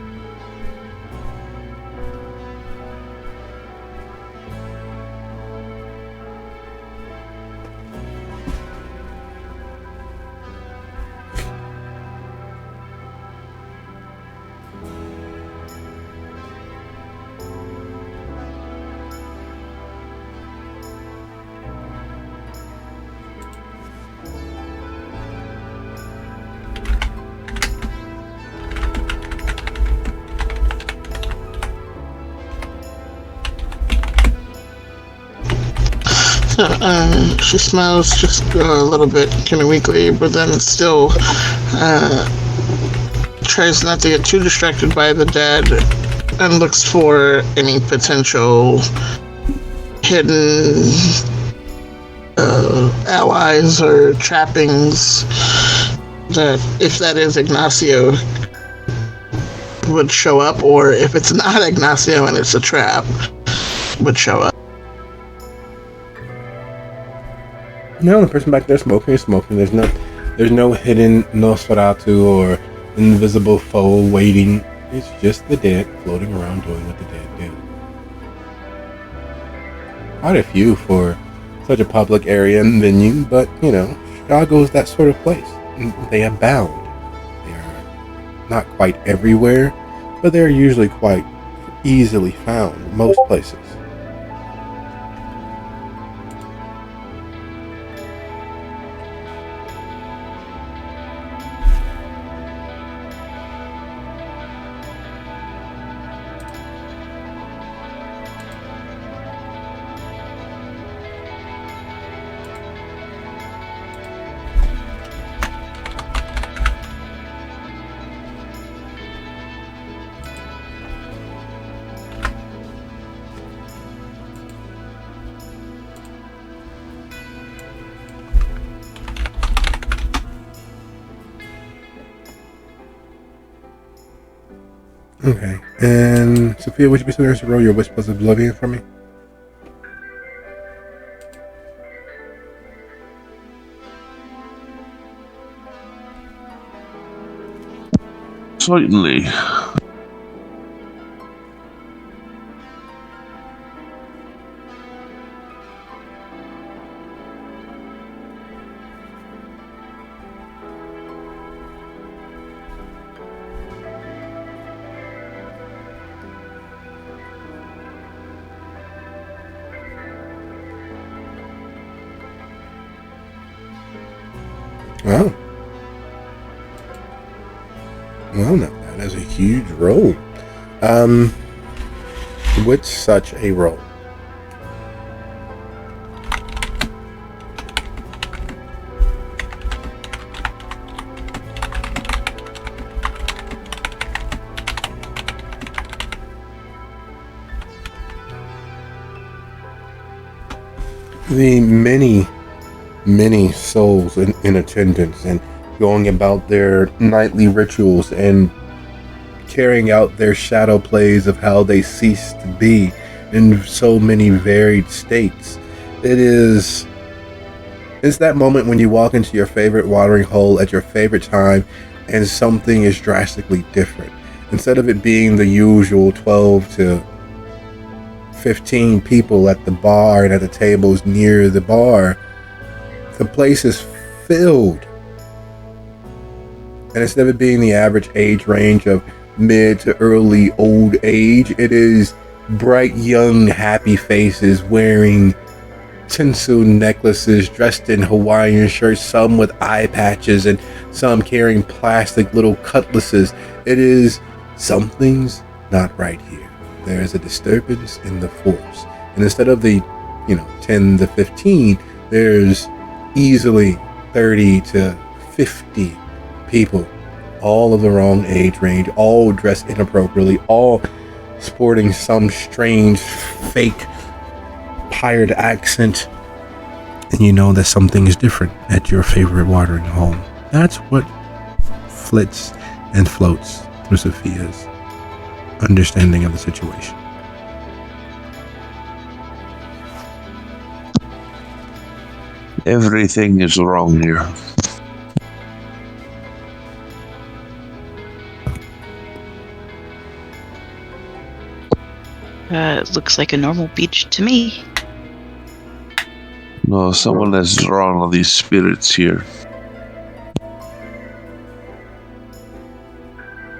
She smiles just a little bit kind of weakly, but then still tries not to get too distracted by the dead and looks for any potential hidden allies or trappings that, if that is Ignacio, would show up, or if it's not Ignacio and it's a trap, would show up. No, the person back there smoking is smoking. There's no hidden Nosferatu or invisible foe waiting. It's just the dead floating around doing what the dead do. Quite a few for such a public area and venue, but Chicago's that sort of place. They abound. They are not quite everywhere, but they're usually quite easily found most places. Okay. And Sophia, would you be so nice to roll your Witch plus Oblivion for me? Certainly. Wow. Well, not bad. That's a huge roll. With such a roll. The many souls in attendance and going about their nightly rituals and carrying out their shadow plays of how they cease to be in so many varied states. It's that moment when you walk into your favorite watering hole at your favorite time and something is drastically different. Instead of it being the usual 12 to 15 people at the bar and at the tables near the bar, the place is filled. And instead of it being the average age range of mid to early old age, it is bright young happy faces wearing tinsel necklaces, dressed in Hawaiian shirts, some with eye patches and some carrying plastic little cutlasses. It is something's not right here. There is a disturbance in the force. And instead of the 10 to 15, there's easily 30 to 50 people, all of the wrong age range, all dressed inappropriately, all sporting some strange fake pirate accent. And you know that something is different at your favorite watering hole. That's what flits and floats through Sophia's understanding of the situation. Everything is wrong here. It looks like a normal beach to me. No, someone has drawn all these spirits here.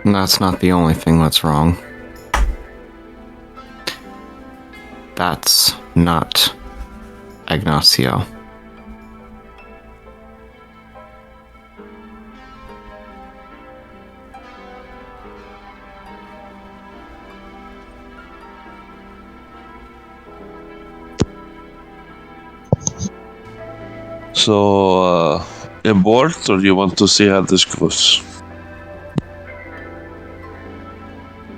And that's not the only thing that's wrong. That's not Ignacio. So, aboard, or do you want to see how this goes?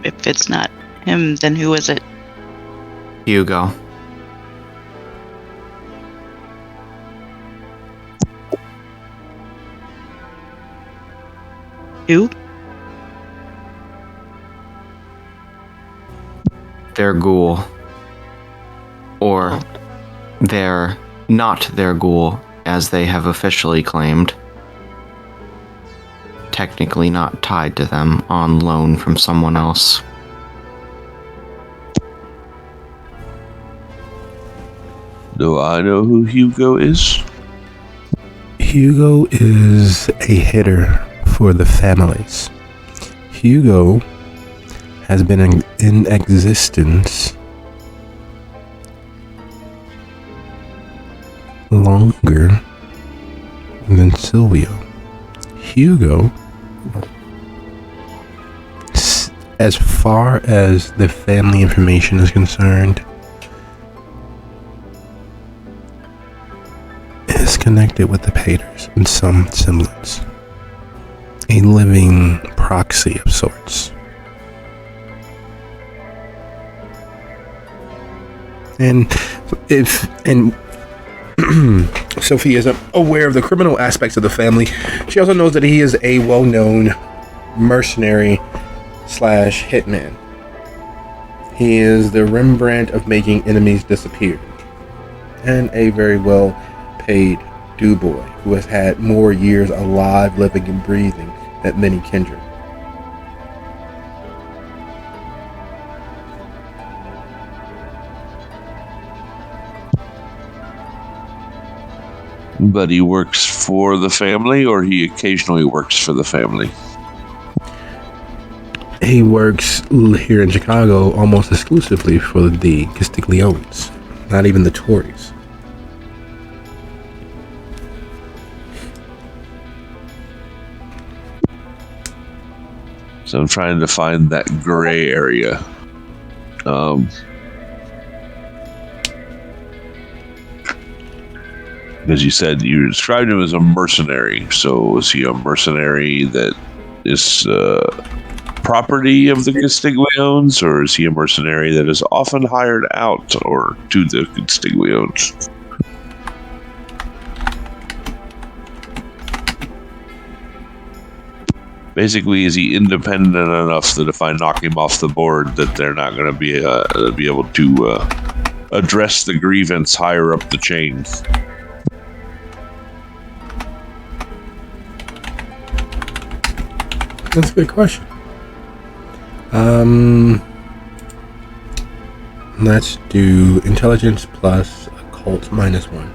If it's not him, then who is it? Hugo. Who? Their ghoul. Or they're not their ghoul, as they have officially claimed. Technically not tied to them, on loan from someone else. Do I know who Hugo is? Hugo is a hitter for the families. Hugo has been in existence longer than Silvio. Hugo, as far as the family information is concerned, is connected with the Paters in some semblance. A living proxy of sorts. And Sophie is aware of the criminal aspects of the family. She also knows that he is a well-known mercenary slash hitman. He is the Rembrandt of making enemies disappear, and a very well paid do-boy who has had more years alive, living, and breathing than many kindred. But he works for the family, or he occasionally works for the family? He works here in Chicago almost exclusively for the Castigliones, not even the Tories. So I'm trying to find that gray area. As you said, you described him as a mercenary. So is he a mercenary that is property of the Castigliones, or is he a mercenary that is often hired out or to the Castigliones? Basically, is he independent enough that if I knock him off the board, that they're not going to be able to address the grievance higher up the chain? That's a good question. Let's do intelligence plus occult -1.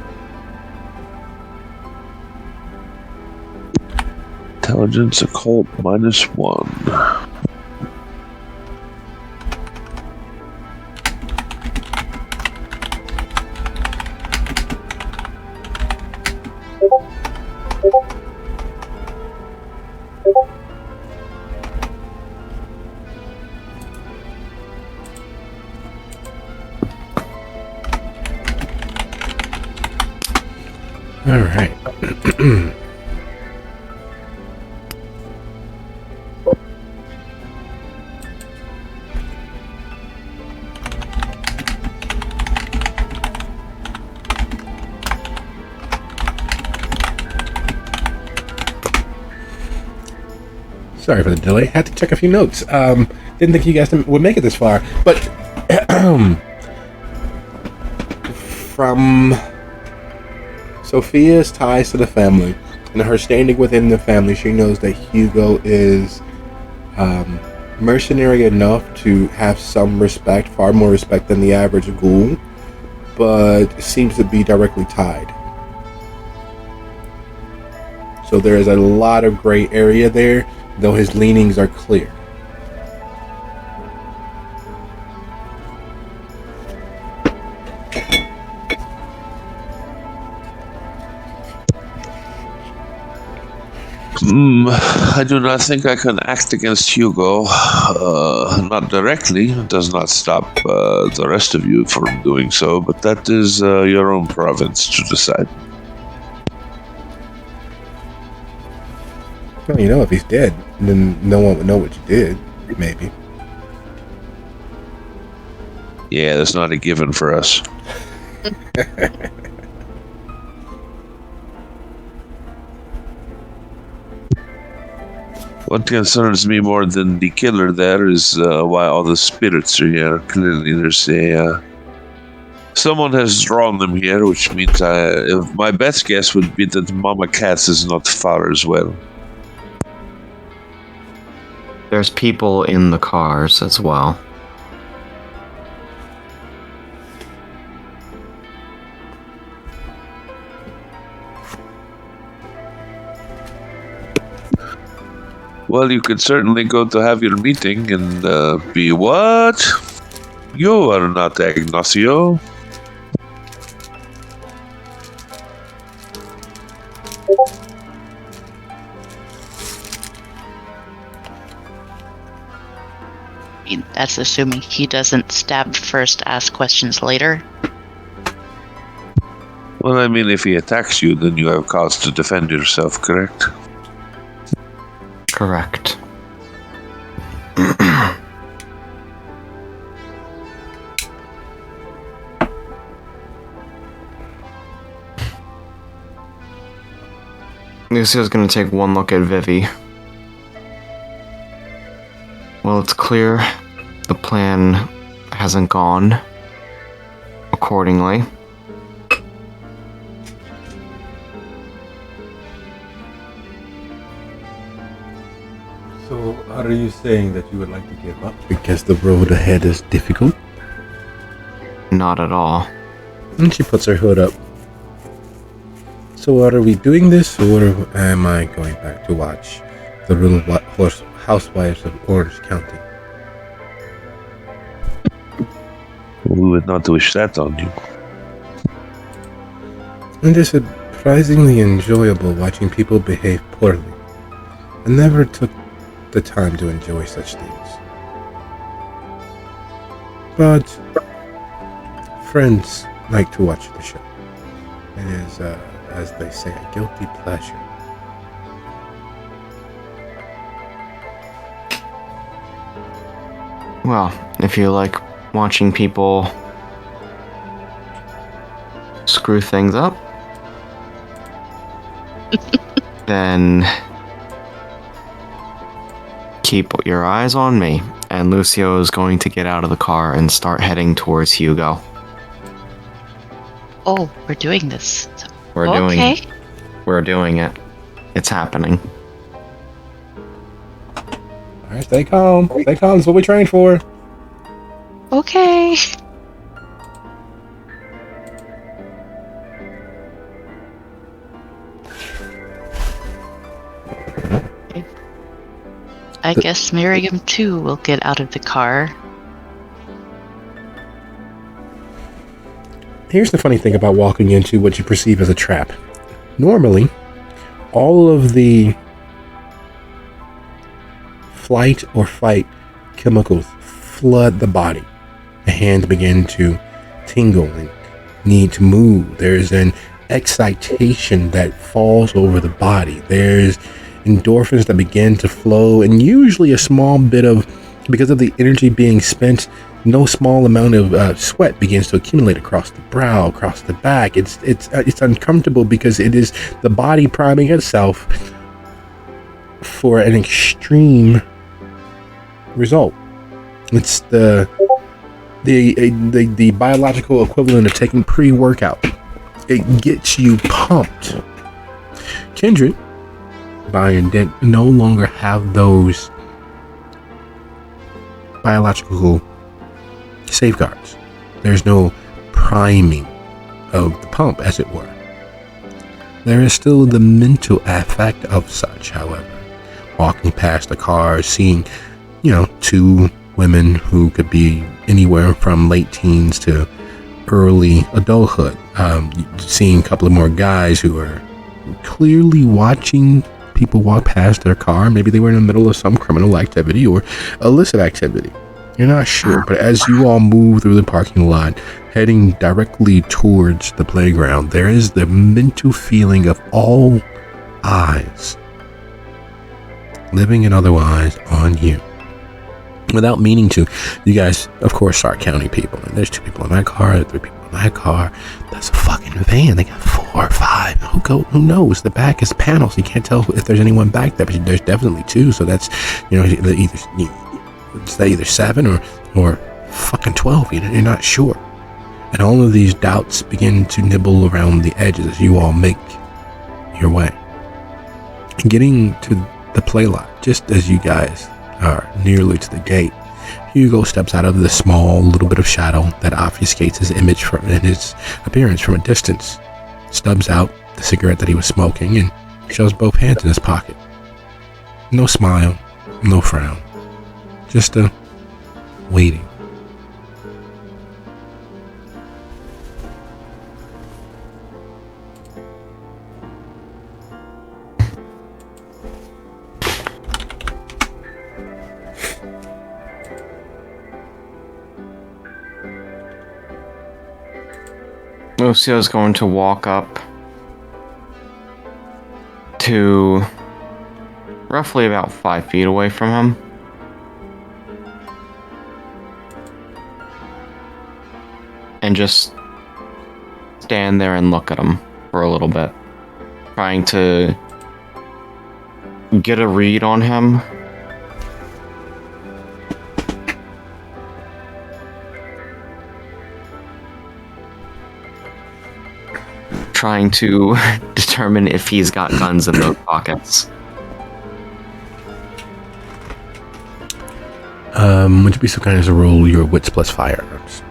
Intelligence occult -1. All right. Sorry for the delay. Had to check a few notes. Didn't think you guys would make it this far, but from Sophia's ties to the family and her standing within the family, she knows that Hugo is mercenary enough to have some respect, far more respect than the average ghoul, but seems to be directly tied. So there is a lot of gray area there, though his leanings are clear. I do not think I can act against Hugo. Not directly. It does not stop the rest of you from doing so, but that is your own province to decide. Well, you know, if he's dead, then no one would know what you did, maybe. Yeah, that's not a given for us. What concerns me more than the killer there is why all the spirits are here. Clearly there's someone has drawn them here, which means my best guess would be that Mama Cass is not far as well. There's people in the cars as well. Well, you could certainly go to have your meeting and be what? You are not Ignacio. I mean, that's assuming he doesn't stab first, ask questions later. Well, I mean, if he attacks you, then you have cause to defend yourself, correct? Correct. Lucio's gonna take one look at Vivi. Well, it's clear the plan hasn't gone accordingly. So, are you saying that you would like to give up because the road ahead is difficult? Not at all. And she puts her hood up. So, are we doing this, or am I going back to watch the Little Housewives of Orange County? We would not wish that on you. It is surprisingly enjoyable watching people behave poorly. I never took the time to enjoy such things. But friends like to watch the show. It is, as they say, a guilty pleasure. Well, if you like watching people screw things up, then keep your eyes on me. And Lucio is going to get out of the car and start heading towards Hugo. Oh, we're doing this. We're doing it. It's happening. Alright, stay calm. Stay calm. That's what we trained for. Okay. I guess Miriam too will get out of the car. Here's the funny thing about walking into what you perceive as a trap. Normally, all of the flight or fight chemicals flood the body. The hands begin to tingle and need to move. There's an excitation that falls over the body. There's endorphins that begin to flow, and usually a small bit of, because of the energy being spent, no small amount of sweat begins to accumulate across the brow, across the back. It's uncomfortable because it is the body priming itself for an extreme result. It's the biological equivalent of taking pre-workout. It gets you pumped. Kindred, by intent, no longer have those biological safeguards. There's no priming of the pump, as it were. There is still the mental effect of such, however. Walking past the car, seeing, two women who could be anywhere from late teens to early adulthood. Seeing a couple of more guys who are clearly watching people walk past their car. Maybe they were in the middle of some criminal activity or illicit activity. You're not sure, but as you all move through the parking lot, heading directly towards the playground, there is the mental feeling of all eyes, living and otherwise, on you. Without meaning to, you guys, of course, start counting people. And there's 2 people in that car, 3 people in that car. That's a fucking van. They got 4 or 5. Who knows? The back is panels. You can't tell if there's anyone back there, but there's definitely 2. So that's, either 7 or fucking 12. You're not sure. And all of these doubts begin to nibble around the edges as you all make your way. Getting to the play lot, just as you guys are nearly to the gate, Hugo steps out of the small little bit of shadow that obfuscates his image and his appearance from a distance, stubs out the cigarette that he was smoking, and shoves both hands in his pocket. No smile, no frown, just a waiting. Lucio's going to walk up to roughly about 5 feet away from him. And just stand there and look at him for a little bit. Trying to get a read on him. trying to determine if he's got guns in those pockets. Would you be so kind as to roll your wits plus firearms?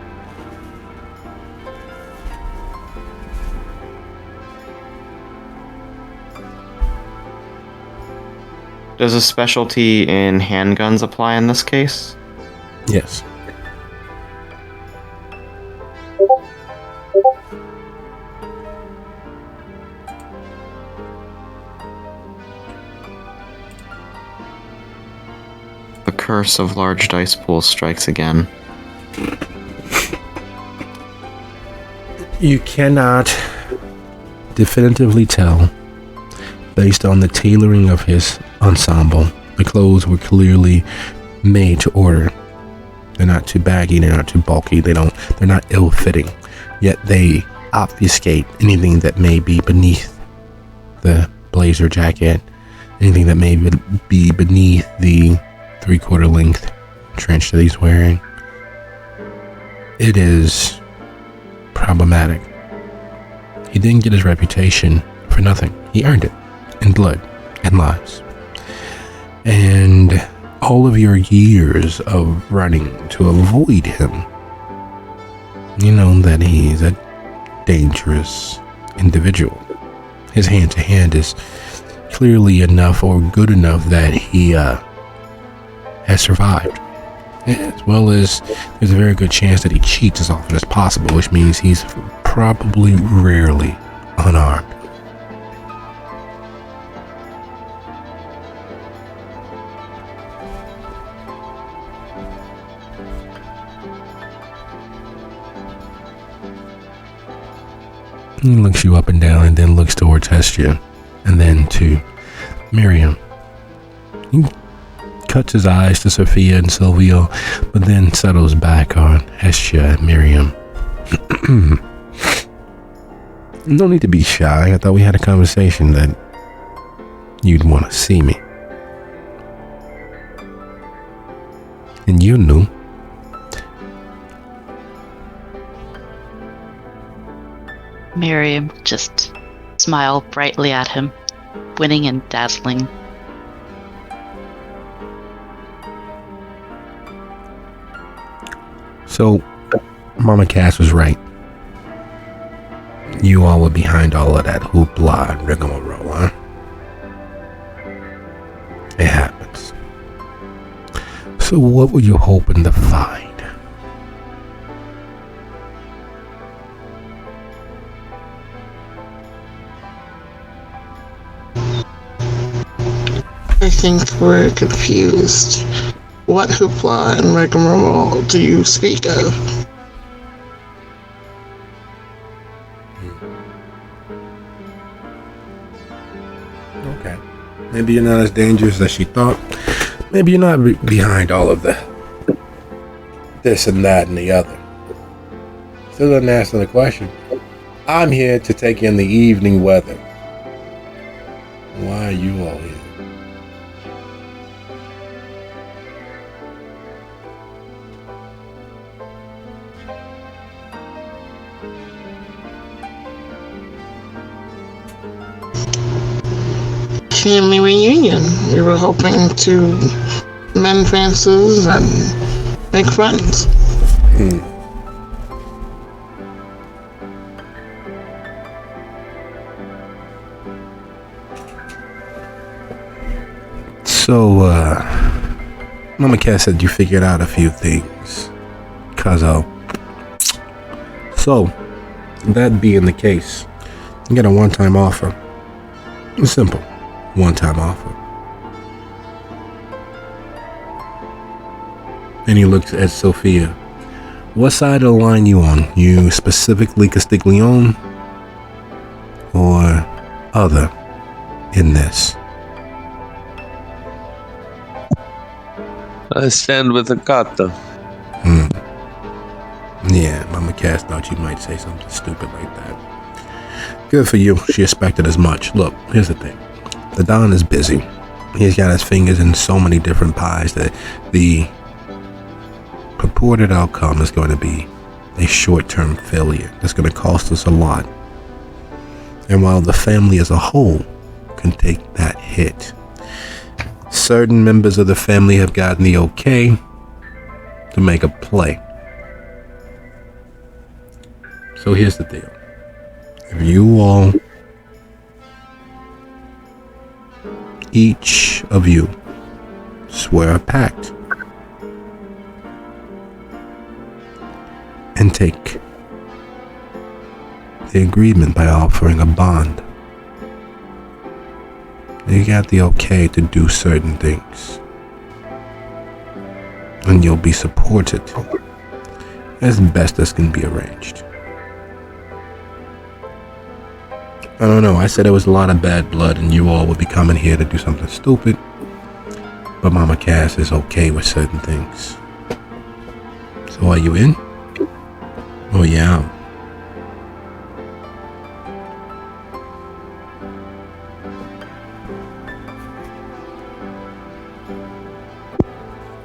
Does a specialty in handguns apply in this case? Yes. The curse of large dice pools strikes again. You cannot definitively tell, based on the tailoring of his ensemble. The clothes were clearly made to order. They're not too baggy, they're not too bulky, they're not ill-fitting. Yet they obfuscate anything that may be beneath the blazer jacket, anything that may be beneath the 3/4 length trench that he's wearing. It is problematic. He didn't get his reputation for nothing. He earned it in blood and lives. And all of your years of running to avoid him, you know that he's a dangerous individual. His hand-to-hand is clearly enough or good enough that he has survived. As well as there's a very good chance that he cheats as often as possible, which means he's probably rarely unarmed. He looks you up and down and then looks towards Hestia and then to Miriam. He cuts his eyes to Sophia and Silvio, but then settles back on Hestia and Miriam. No need to be shy. I thought we had a conversation that you'd want to see me. And you knew. Miriam just smiled brightly at him, winning and dazzling. So, Mama Cass was right. You all were behind all of that hoopla and rigmarole, huh? It happens. So what were you hoping to find? I think we're confused. What hoopla and rigmarole do you speak of? Okay. Maybe you're not as dangerous as she thought. Maybe you're not behind all of the this and that and the other. Still doesn't answer the question. I'm here to take in the evening weather. Why are you all here? Family reunion. We were hoping to mend fences and make friends. So, Mama Cass said you figured out a few things, Cuzzo. So, that being the case, you get a one-time offer. It's simple. One-time offer. And he looks at Sophia. What side of the line you on? You specifically Castiglione or other in this? I stand with the kata. Yeah, Mama Cass thought you might say something stupid like that. Good for you. She expected as much. Look, here's the thing. The Don is busy. He's got his fingers in so many different pies that the purported outcome is going to be a short-term failure. That's going to cost us a lot. And while the family as a whole can take that hit, certain members of the family have gotten the okay to make a play. So here's the deal. If you all, each of you, swear a pact and take the agreement by offering a bond, you got the okay to do certain things, and you'll be supported as best as can be arranged. I don't know, I said there was a lot of bad blood and you all would be coming here to do something stupid, but Mama Cass is okay with certain things. So are you in? Oh yeah.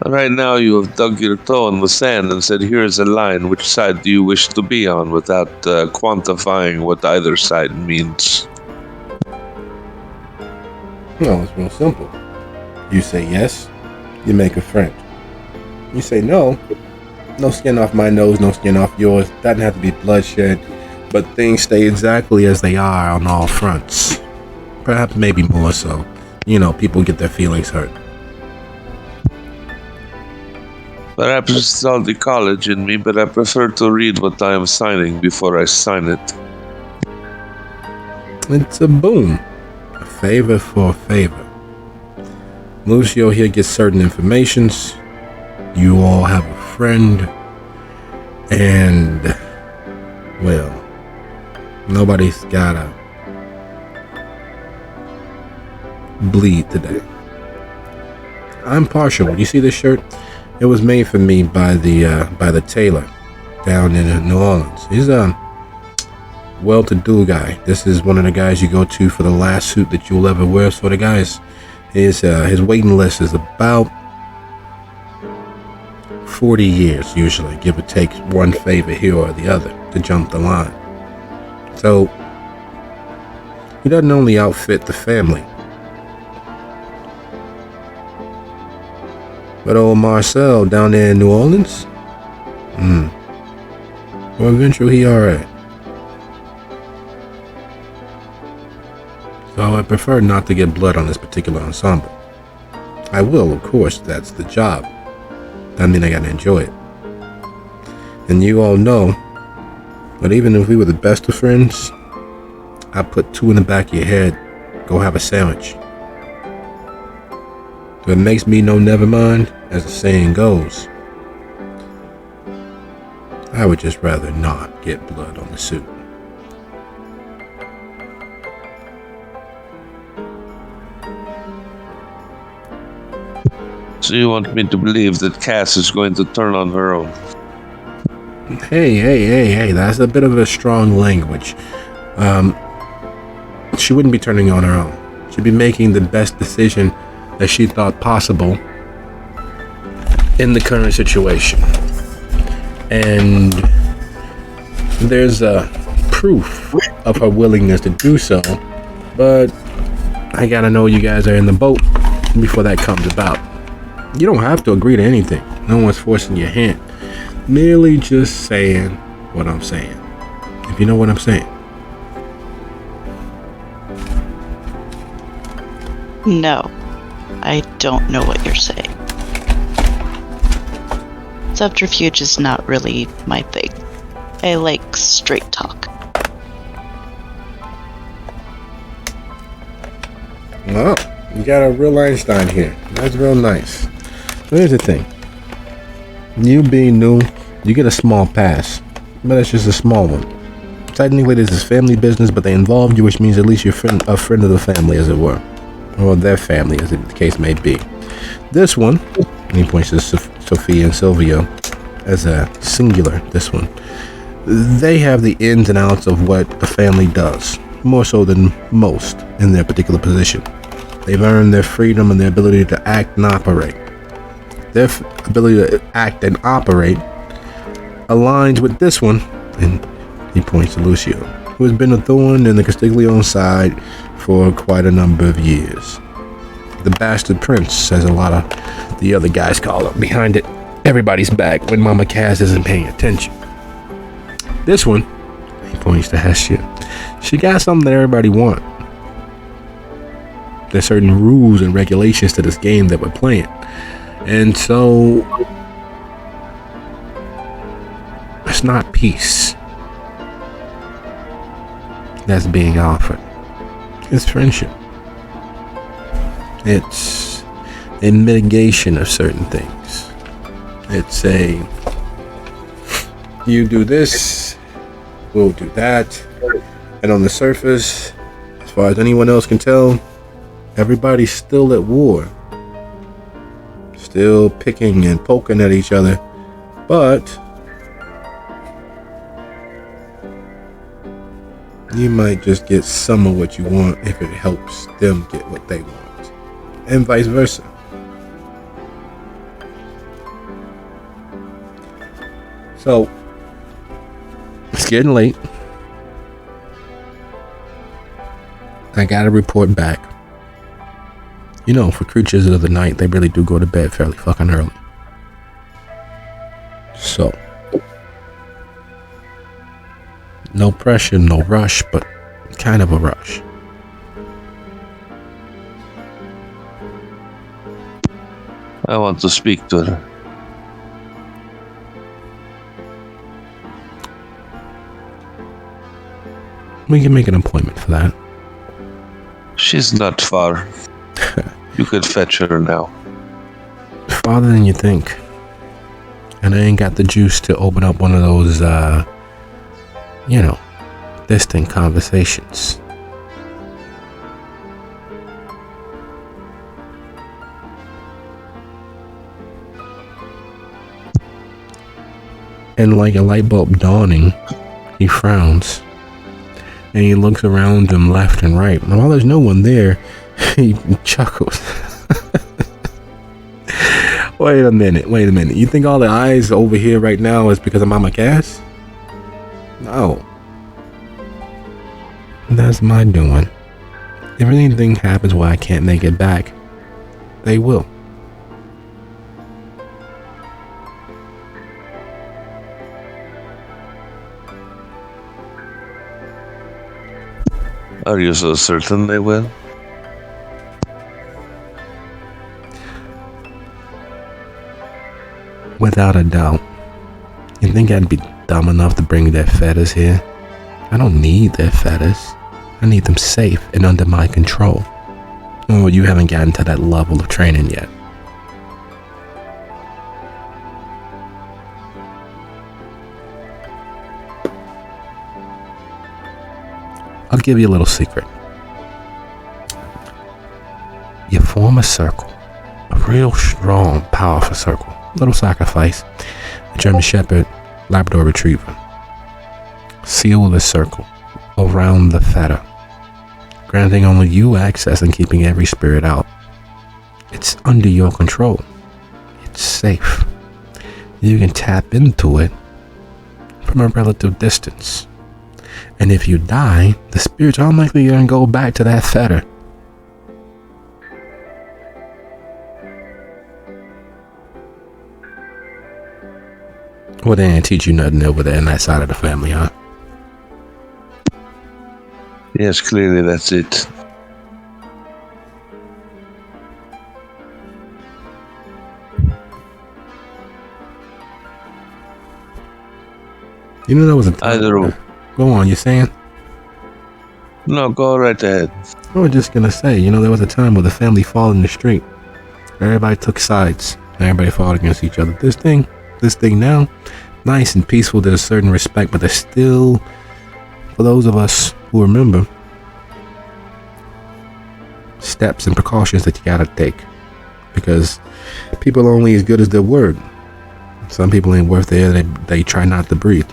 Right now, you have dug your toe in the sand and said, "Here is a line. Which side do you wish to be on?" without quantifying what either side means. No, it's real simple. You say yes, you make a friend. You say no, no skin off my nose, no skin off yours. Doesn't have to be bloodshed, but things stay exactly as they are on all fronts. Perhaps maybe more so. You know, people get their feelings hurt. Perhaps it's all the college in me, but I prefer to read what I am signing before I sign it. It's a boon. A favor for a favor. Lucio here gets certain informations. You all have a friend. And, well, nobody's gotta bleed today. I'm partial. You see this shirt? It was made for me by the tailor down in New Orleans. He's a well-to-do guy. This is one of the guys you go to for the last suit that you'll ever wear. So the guys, his waiting list is about 40 years usually, give or take one favor here or the other to jump the line. So he doesn't only outfit the family, but old Marcel down there in New Orleans, well, eventually he alright. So I prefer not to get blood on this particular ensemble. I will, of course, that's the job. I mean, I gotta enjoy it. And you all know, but even if we were the best of friends, I put two in the back of your head, go have a sandwich. If it makes me no never mind, as the saying goes, I would just rather not get blood on the suit. So you want me to believe that Cass is going to turn on her own? Hey, that's a bit of a strong language. She wouldn't be turning on her own. She'd be making the best decision that she thought possible in the current situation. And there's proof of her willingness to do so, but I gotta know you guys are in the boat before that comes about. You don't have to agree to anything. No one's forcing your hand. Merely just saying what I'm saying. If you know what I'm saying. No, I don't know what you're saying. Subterfuge is not really my thing. I like straight talk. Well, you got a real Einstein here. That's real nice. So here's the thing. You being new, you get a small pass. But it's just a small one. Technically, this is family business, but they involve you, which means at least you're a friend of the family, as it were. Or their family, as the case may be. This one, and he points to Sophia and Silvio as a singular, this one. They have the ins and outs of what a family does, more so than most in their particular position. They've earned their freedom and their ability to act and operate. Their ability to act and operate aligns with this one, and he points to Lucio. who has been a thorn in the Castiglione side for quite a number of years. The bastard prince, as a lot of the other guys call him, behind it, everybody's back when Mama Cass isn't paying attention. This one, he points to Hestia, she got something that everybody wants. There's certain rules and regulations to this game that we're playing. And so, it's not peace that's being offered. It's friendship. It's a mitigation of certain things. It's a, you do this, we'll do that. And on the surface, as far as anyone else can tell, everybody's still at war. Still picking and poking at each other. But you might just get some of what you want if it helps them get what they want. And vice versa. So, it's getting late. I gotta report back. You know, for creatures of the night, they really do go to bed fairly fucking early. So, no pressure, no rush, but kind of a rush. I want to speak to her. We can make an appointment for that. She's not far. You could fetch her now. Farther than you think. And I ain't got the juice to open up one of those, distant conversations. And like a light bulb dawning, he frowns. And he looks around him left and right. And while there's no one there, he chuckles. Wait a minute. You think all the eyes over here right now is because of Mama Cass? No. That's my doing. If anything happens where I can't make it back, they will. Are you so certain they will? Without a doubt. You think I'd be dumb enough to bring their fetters here? I don't need their fetters. I need them safe and under my control. Oh, you haven't gotten to that level of training yet. I'll give you a little secret. You form a circle. A real strong, powerful circle. Little sacrifice. A German Shepherd, Labrador Retriever. Seal the circle around the fetter, granting only you access and keeping every spirit out. It's under your control. It's safe. You can tap into it from a relative distance. And if you die, the spirit's unlikely going to go back to that fetter. Well, they didn't teach you nothing over there in that side of the family, huh? Yes, clearly that's it. You know there was a time. Either. Go on, you saying? No, go right ahead. I was just gonna say, there was a time where the family fought in the street. Everybody took sides. Everybody fought against each other. This thing now, nice and peaceful. There's a certain respect, but there's still, for those of us who remember, steps and precautions that you gotta take. Because people are only as good as their word. Some people ain't worth the air they try not to breathe.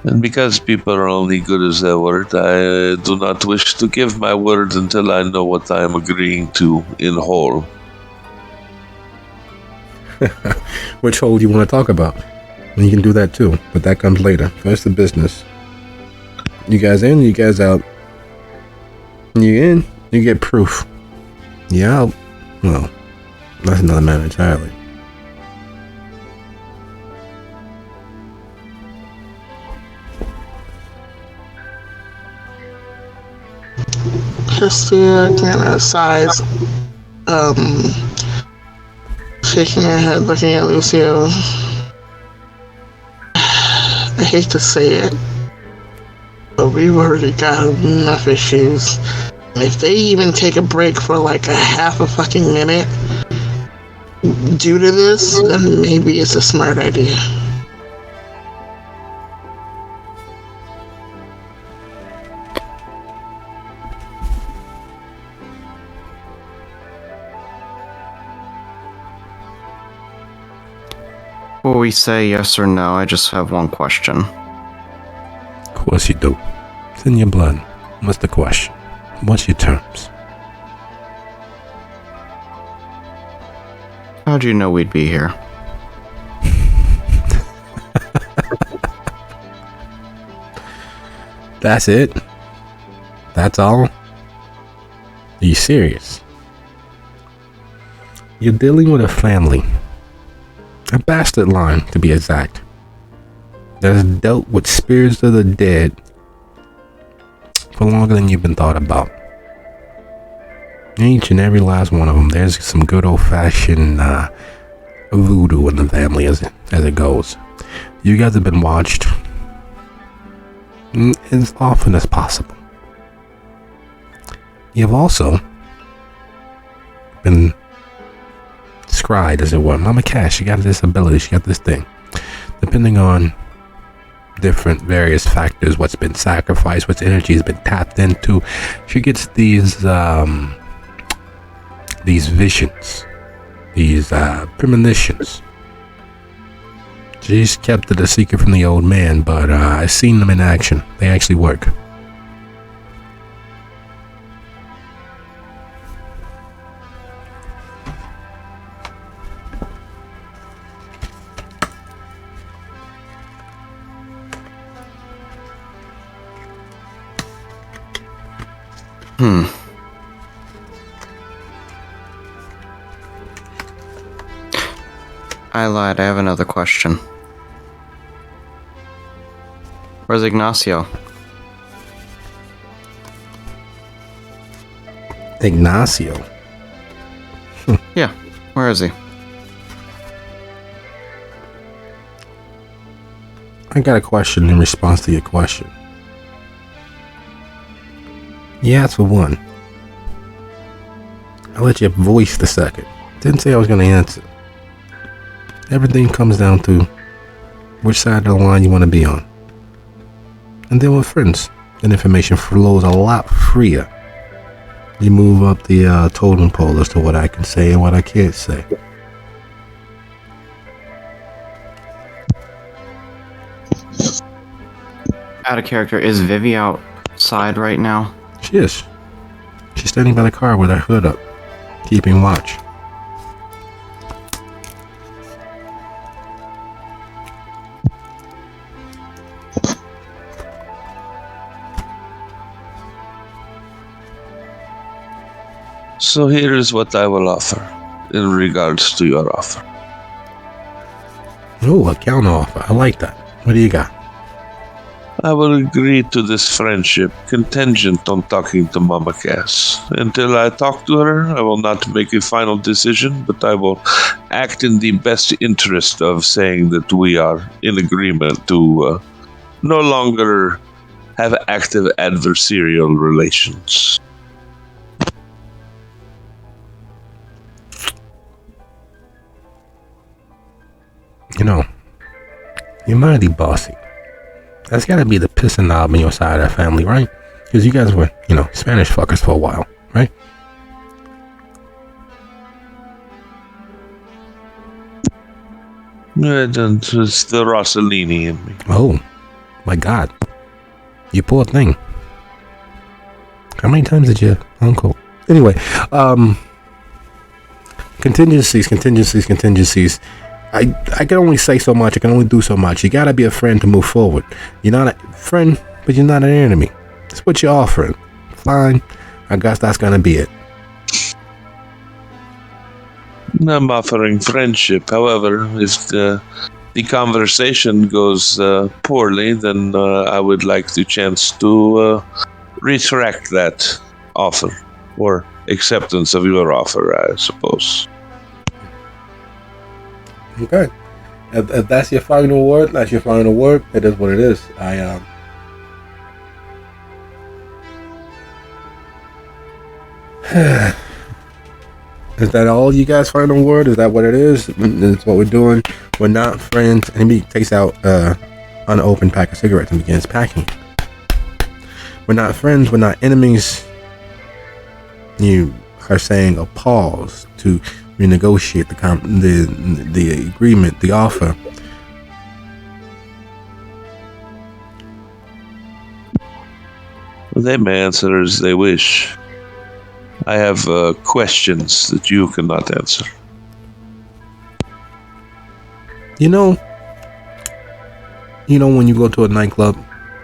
And Because people are only good as their word, I do not wish to give my word until I know what I am agreeing to in whole. Which hole you want to talk about? And you can do that too, but that comes later. First the business. You guys in, you guys out. You in, you get proof. You out. Well, that's another matter entirely. Hestia kind of sighs, shaking her head, looking at Lucio. I hate to say it, but we've already got enough issues. And if they even take a break for like a half a fucking minute due to this, then maybe it's a smart idea. Will we say yes or no? I just have one question. Of course you do. It's in your blood. What's the question? What's your terms? How'd you know we'd be here? That's it? That's all? Are you serious? You're dealing with a family. A bastard line, to be exact. That's dealt with spirits of the dead for longer than you've been thought about. Each and every last one of them. There's some good old-fashioned voodoo in the family as it goes. You guys have been watched as often as possible. You've also been scried, as it were. Mama Cash, she got this ability, she got this thing. Depending on different various factors, what's been sacrificed, what energy has been tapped into, she gets these visions, these premonitions. She's kept it a secret from the old man, but I've seen them in action. They actually work. I lied, I have another question. Where's Ignacio? Ignacio? Yeah, where is he? I got a question in response to your question. Yeah, that's for one. I'll let you voice the second. Didn't say I was going to answer. Everything comes down to which side of the line you want to be on. And then with friends, that information flows a lot freer. You move up the totem pole as to what I can say and what I can't say. Out of character, is Vivi outside right now? She is. She's standing by the car with her hood up, keeping watch. So here is what I will offer in regards to your offer. Oh, a counter offer. I like that. What do you got? I will agree to this friendship contingent on talking to Mama Cass. Until I talk to her, I will not make a final decision, but I will act in the best interest of saying that we are in agreement to no longer have active adversarial relations. You know, you're mighty bossy. That's gotta be the pissing knob on your side of the family, right? Because you guys were, Spanish fuckers for a while, right? It's the Rossellini in me. Oh, My God. You poor thing. How many times did your uncle? Anyway, contingencies. I can only say so much. I can only do so much. You gotta be a friend to move forward. You're not a friend, but you're not an enemy. That's what you're offering. Fine. I guess that's gonna be it. I'm offering friendship. However, if the conversation goes poorly, then I would like the chance to retract that offer or acceptance of your offer, I suppose. Okay. If that's your final word, that's your final word. It is what it is. Is that all you guys' final word? Is that what it is? That's what we're doing. We're not friends. And he takes out unopened pack of cigarettes and begins packing it. We're not friends. We're not enemies. You are saying a pause to renegotiate the agreement, the offer. They may answer as they wish. I have questions that you cannot answer. You know when you go to a nightclub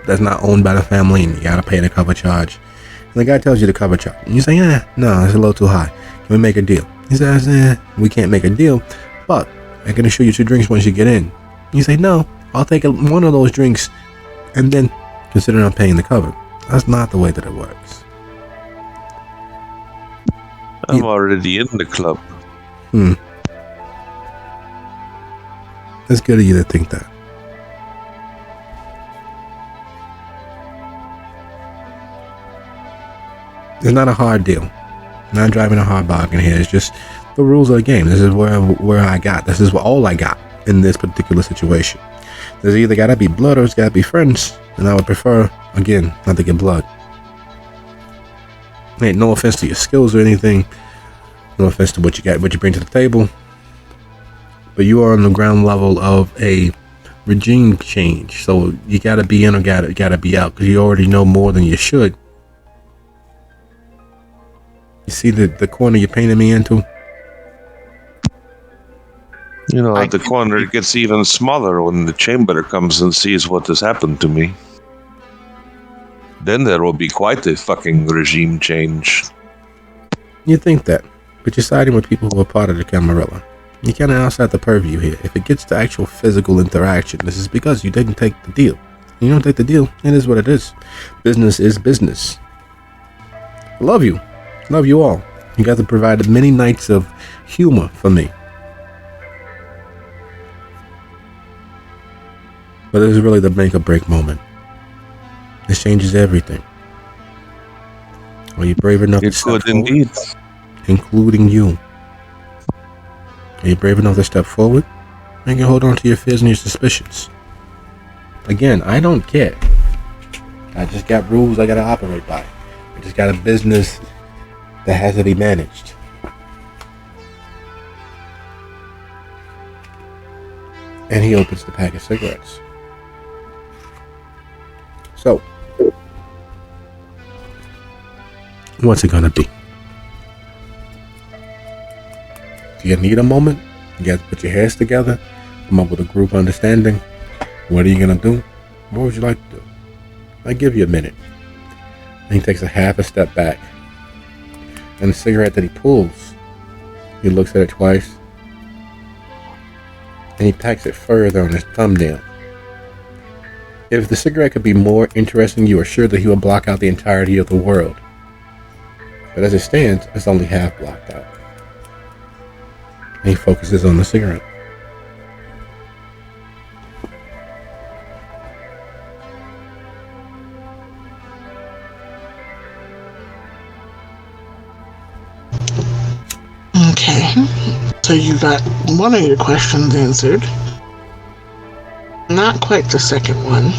that's not owned by the family and you gotta pay the cover charge, and the guy tells you the cover charge, and you say, no, it's a little too high. Can we make a deal? He says, we can't make a deal, but I can assure you 2 drinks once you get in. You say, no, I'll take one of those drinks and then consider I'm paying the cover. That's not the way that it works. I'm already in the club. It's good of you to think that. It's not a hard deal. I'm not driving a hard bargain here. It's just the rules of the game. This is where I got. This is all I got in this particular situation. There's either gotta be blood or it's gotta be friends. And I would prefer, again, not to get blood. Hey, no offense to your skills or anything. No offense to what you bring to the table. But you are on the ground level of a regime change. So you gotta be in or gotta be out, because you already know more than you should. You see the corner you're painting me into? At the corner it gets even smaller when the chamber comes and sees what has happened to me. Then there will be quite a fucking regime change. You think that, but you're siding with people who are part of the Camarilla. You're kind of outside the purview here. If it gets to actual physical interaction, this is because you didn't take the deal. You don't take the deal, it is what it is. Business is business. I love you. Love you all. You guys have provided many nights of humor for me. But this is really the make or break moment. This changes everything. Are you brave enough to step forward? Indeed. Including you. Are you brave enough to step forward? And you hold on to your fears and your suspicions. Again, I don't care. I just got rules I gotta operate by. I just got a business that has to be managed. And he opens the pack of cigarettes. So, what's it gonna be? Do you need a moment? You guys put your heads together, come up with a group understanding. What are you gonna do? What would you like to do? I give you a minute. And he takes a half a step back. And the cigarette that he pulls, he looks at it twice. And he packs it further on his thumbnail. If the cigarette could be more interesting, you are sure that he will block out the entirety of the world. But as it stands, it's only half blocked out. And he focuses on the cigarette. Okay, so you got one of your questions answered. Not quite the second one.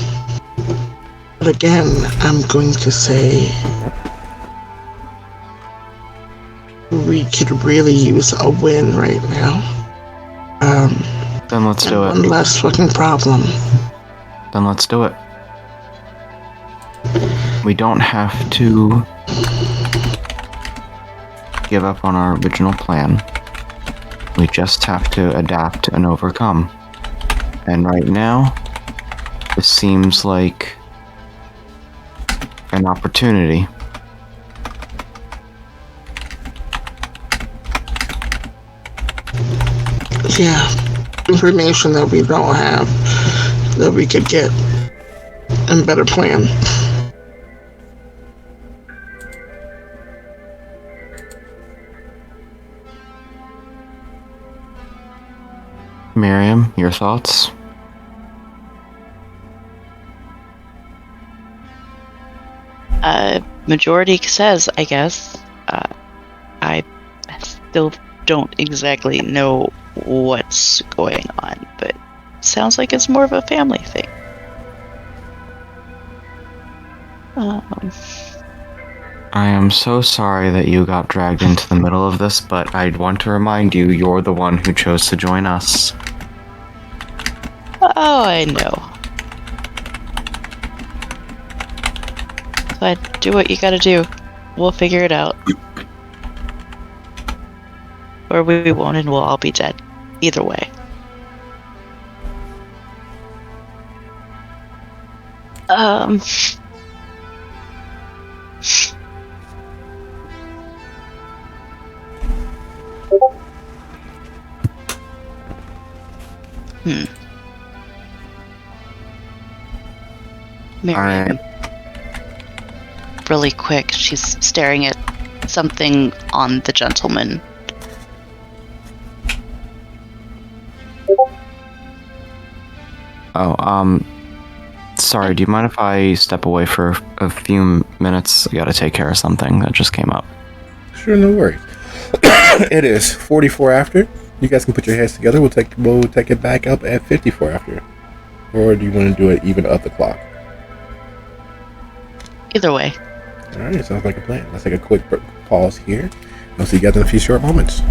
But again, I'm going to say we could really use a win right now. Then let's do it. One less fucking problem. Then let's do it. We don't have to give up on our original plan. We just have to adapt and overcome. And right now, this seems like an opportunity. Yeah, information that we don't have that we could get and better plan. Miriam, your thoughts? Majority says, I guess. I still don't exactly know what's going on, but sounds like it's more of a family thing. I am so sorry that you got dragged into the middle of this, but I'd want to remind you, you're the one who chose to join us. Oh, I know. But do what you gotta do. We'll figure it out. Or we won't, and we'll all be dead. Either way. Miriam. Really quick, she's staring at something on the gentleman. Oh, sorry, do you mind if I step away for a few minutes? I gotta take care of something that just came up. Sure, no worries. It is 44 after. You guys can put your heads together. We'll take it back up at 54 after. Or do you want to do it even up the clock? Either way. Alright, sounds like a plan. Let's take a quick pause here. We'll see you guys in a few short moments.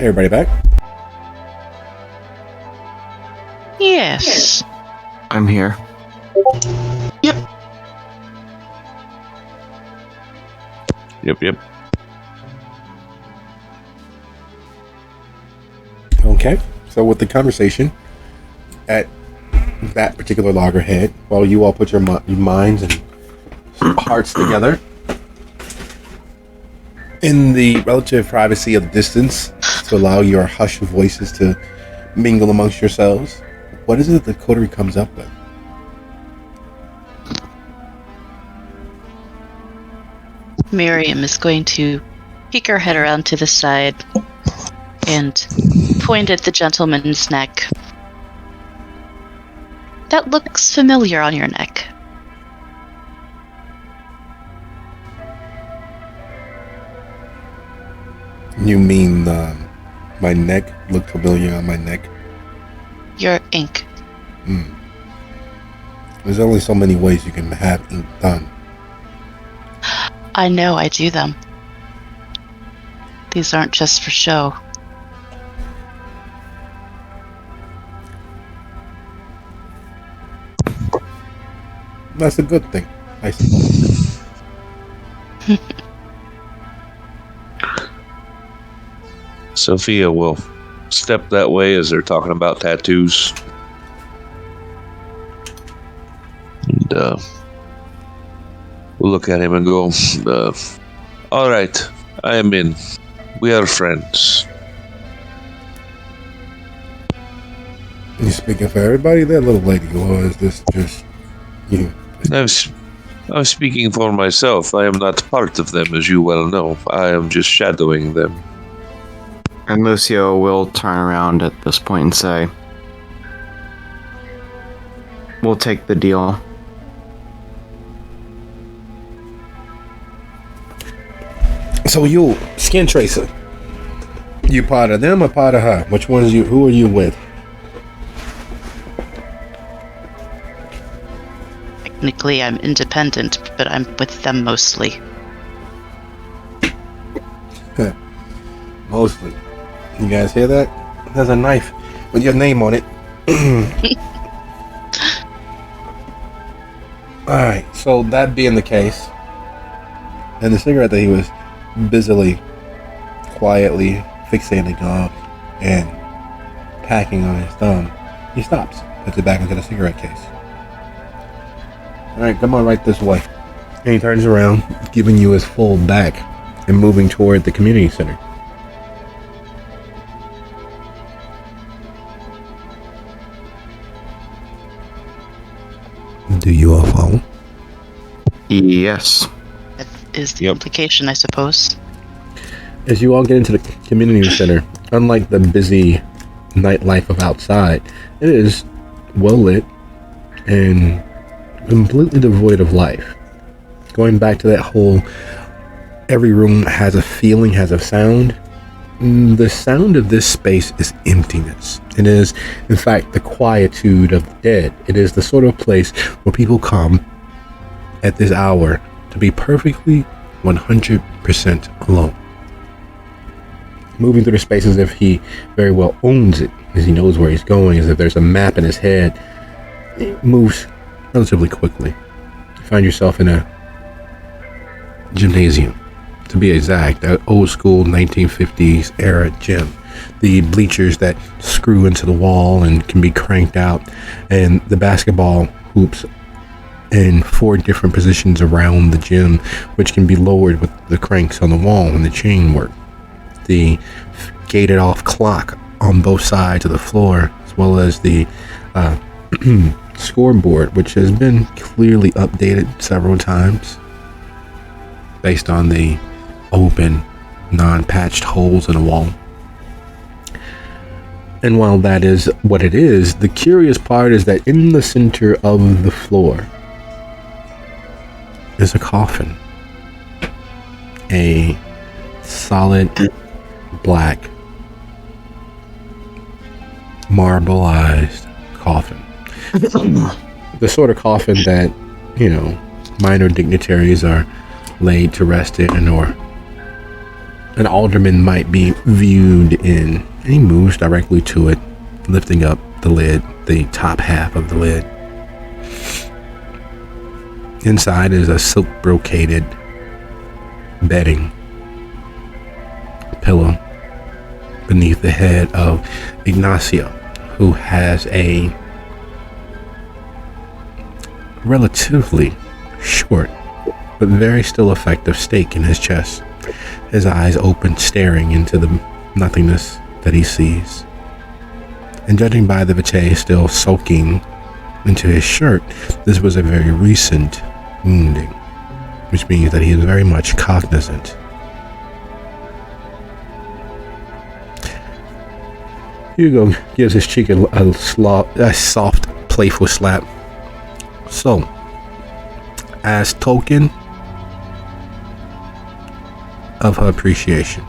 Everybody back? Yes. I'm here. Yep. Yep. Okay, so with the conversation at that particular loggerhead, while you all put your minds and hearts together, in the relative privacy of the distance, to allow your hushed voices to mingle amongst yourselves, what is it that the coterie comes up with? Miriam is going to peek her head around to the side and point at the gentleman's neck. That looks familiar on your neck. You mean my neck looked familiar on my neck? Your ink. There's only so many ways you can have ink done. I know, I do them. These aren't just for show. That's a good thing, I suppose. Sophia will step that way as they're talking about tattoos. And we'll look at him and go, all right, I am in. We are friends. You speaking for everybody, that little lady, or is this just you? I'm speaking for myself. I am not part of them, as you well know. I am just shadowing them. And Lucio will turn around at this point and say, we'll take the deal So you, Skin Tracer, you part of them or part of her? Which one's you? Who are you with? Technically, I'm independent, but I'm with them mostly. Mostly. You guys hear that? There's a knife with your name on it. Alright, so that being the case, and the cigarette that he was busily, quietly fixating on and packing on his thumb, he stops, puts it back into the cigarette case. Alright, come on right this way. And he turns around, giving you his full back and moving toward the community center. Do you all follow? Yes. That is the Yep. implication, I suppose. As you all get into the community center, unlike the busy nightlife of outside, it is well lit and completely devoid of life. Going back to that whole every room has a feeling, has a sound. The sound of this space is emptiness. It is, in fact, the quietude of the dead. It is the sort of place where people come at this hour to be perfectly 100% alone. Moving through the space as if he very well owns it, as he knows where he's going, as if there's a map in his head. It moves relatively quickly. You find yourself in a gymnasium. To be exact, an old school 1950s era gym. The bleachers that screw into the wall and can be cranked out, and the basketball hoops in 4 different positions around the gym, which can be lowered with the cranks on the wall and the chain work. The gated off clock on both sides of the floor, as well as the scoreboard, which has been clearly updated several times based on the open, non-patched holes in the wall. And while that is what it is, the curious part is that in the center of the floor is a coffin. A solid black marbleized coffin. The sort of coffin that, minor dignitaries are laid to rest in, or an alderman might be viewed in. And he moves directly to it, lifting up the lid, the top half of the lid. Inside is a silk brocaded bedding pillow beneath the head of Ignacio, who has a relatively short but very still effective stake in his chest, his eyes open, staring into the nothingness that he sees. And judging by the vitae still soaking into his shirt, this was a very recent wounding, which means that he is very much cognizant. Hugo gives his cheek a soft, playful slap. So, as token of her appreciation,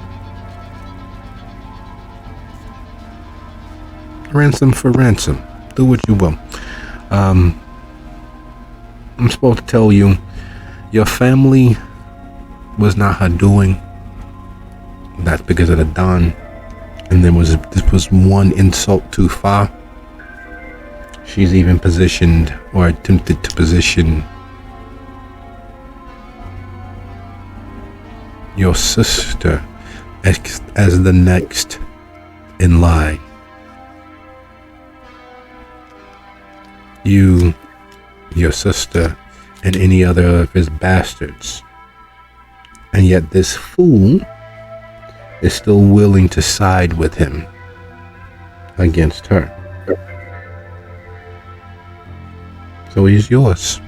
ransom for ransom. Do what you will. I'm supposed to tell you, your family was not her doing. That's because of the Don. And this was one insult too far. She's even positioned or attempted to position your sister as the next in line. You, your sister, and any other of his bastards. And yet this fool is still willing to side with him against her. So he's yours.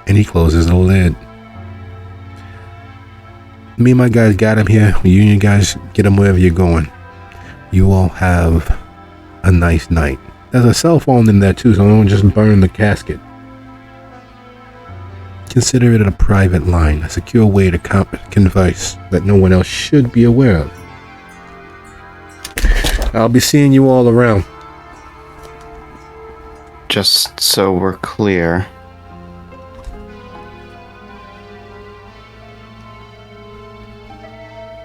And he closes the lid. Me and my guys got him here. You and you guys get him wherever you're going. You all have a nice night. There's a cell phone in there too, so don't just burn the casket. Consider it a private line, a secure way to converse that no one else should be aware of. I'll be seeing you all around. Just so we're clear.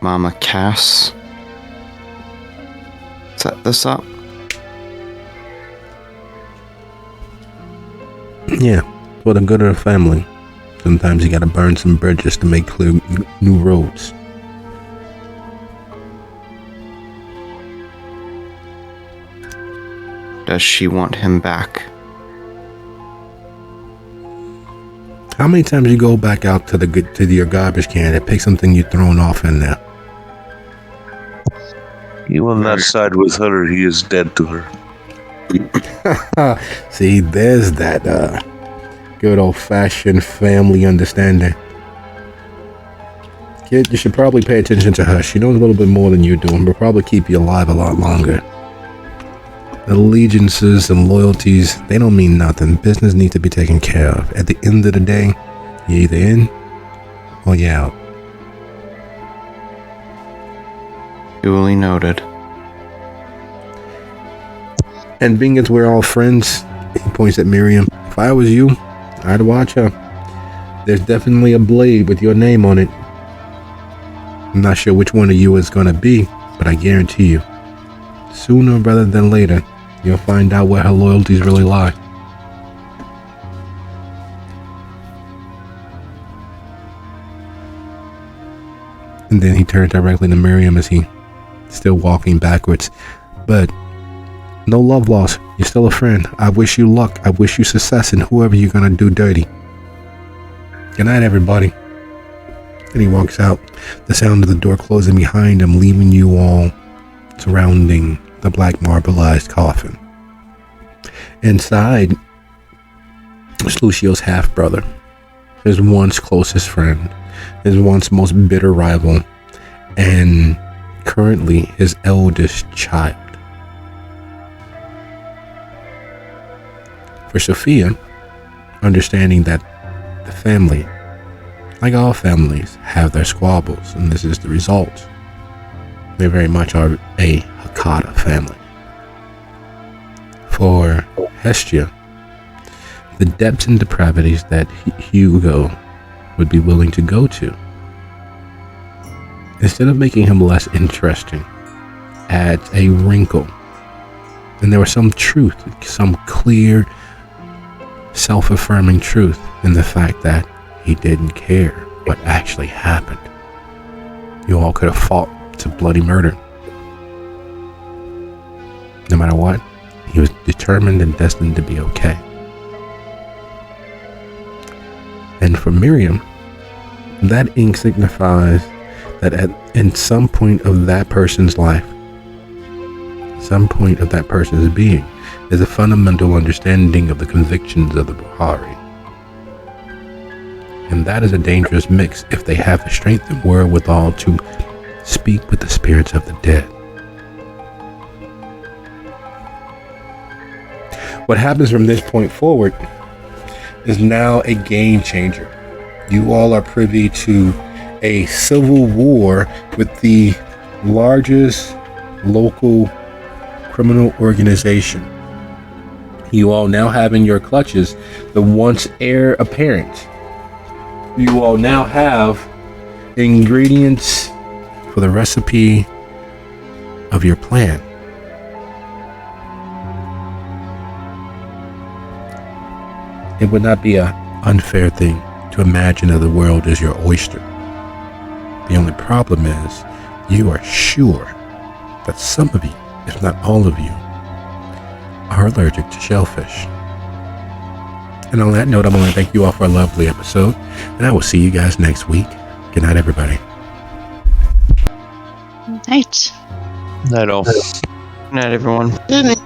Mama Cass set this up? Yeah, for the good of the family. Sometimes you gotta burn some bridges to make clear new roads. Does she want him back? How many times you go back out to your garbage can and pick something you've thrown off in there? You will not side with her. He is dead to her. See, there's that good old-fashioned family understanding. Kid, you should probably pay attention to her. She knows a little bit more than you do and will probably keep you alive a lot longer. Allegiances and loyalties, they don't mean nothing. Business needs to be taken care of. At the end of the day, you're either in or you're out. Duly noted. And being as we're all friends, he points at Miriam. If I was you, I'd watch her. There's definitely a blade with your name on it. I'm not sure which one of you it's gonna be, but I guarantee you, sooner rather than later, you'll find out where her loyalties really lie. And then he turned directly to Miriam as he still walking backwards. But no love lost. You're still a friend. I wish you luck. I wish you success in whoever you're gonna do dirty. Good night, everybody. And he walks out, the sound of the door closing behind him, leaving you all surrounding the black marbleized coffin. Inside is Lucio's half-brother, his once closest friend, his once most bitter rival, and currently his eldest child. For Sophia, understanding that the family, like all families, have their squabbles, and this is the result. They very much are a Hakata family. For Hestia, the depths and depravities that Hugo would be willing to go to, instead of making him less interesting, adds a wrinkle. And there was some truth, some clear, self-affirming truth in the fact that he didn't care what actually happened. You all could have fought to bloody murder. No matter what, he was determined and destined to be okay. And for Miriam, that ink signifies that in some point of that person's life, some point of that person's being, is a fundamental understanding of the convictions of the Buhari. And that is a dangerous mix if they have the strength and wherewithal to speak with the spirits of the dead. What happens from this point forward is now a game changer. You all are privy to a civil war with the largest local criminal organization. You all now have in your clutches the once heir apparent. You all now have ingredients for the recipe of your plan. It would not be an unfair thing to imagine that the world is your oyster. The only problem is you are sure that some of you, if not all of you, are allergic to shellfish. And on that note, I'm going to thank you all for a lovely episode, and I will see you guys next week. Good night, everybody. Night. I know. Good night, everyone. Didn't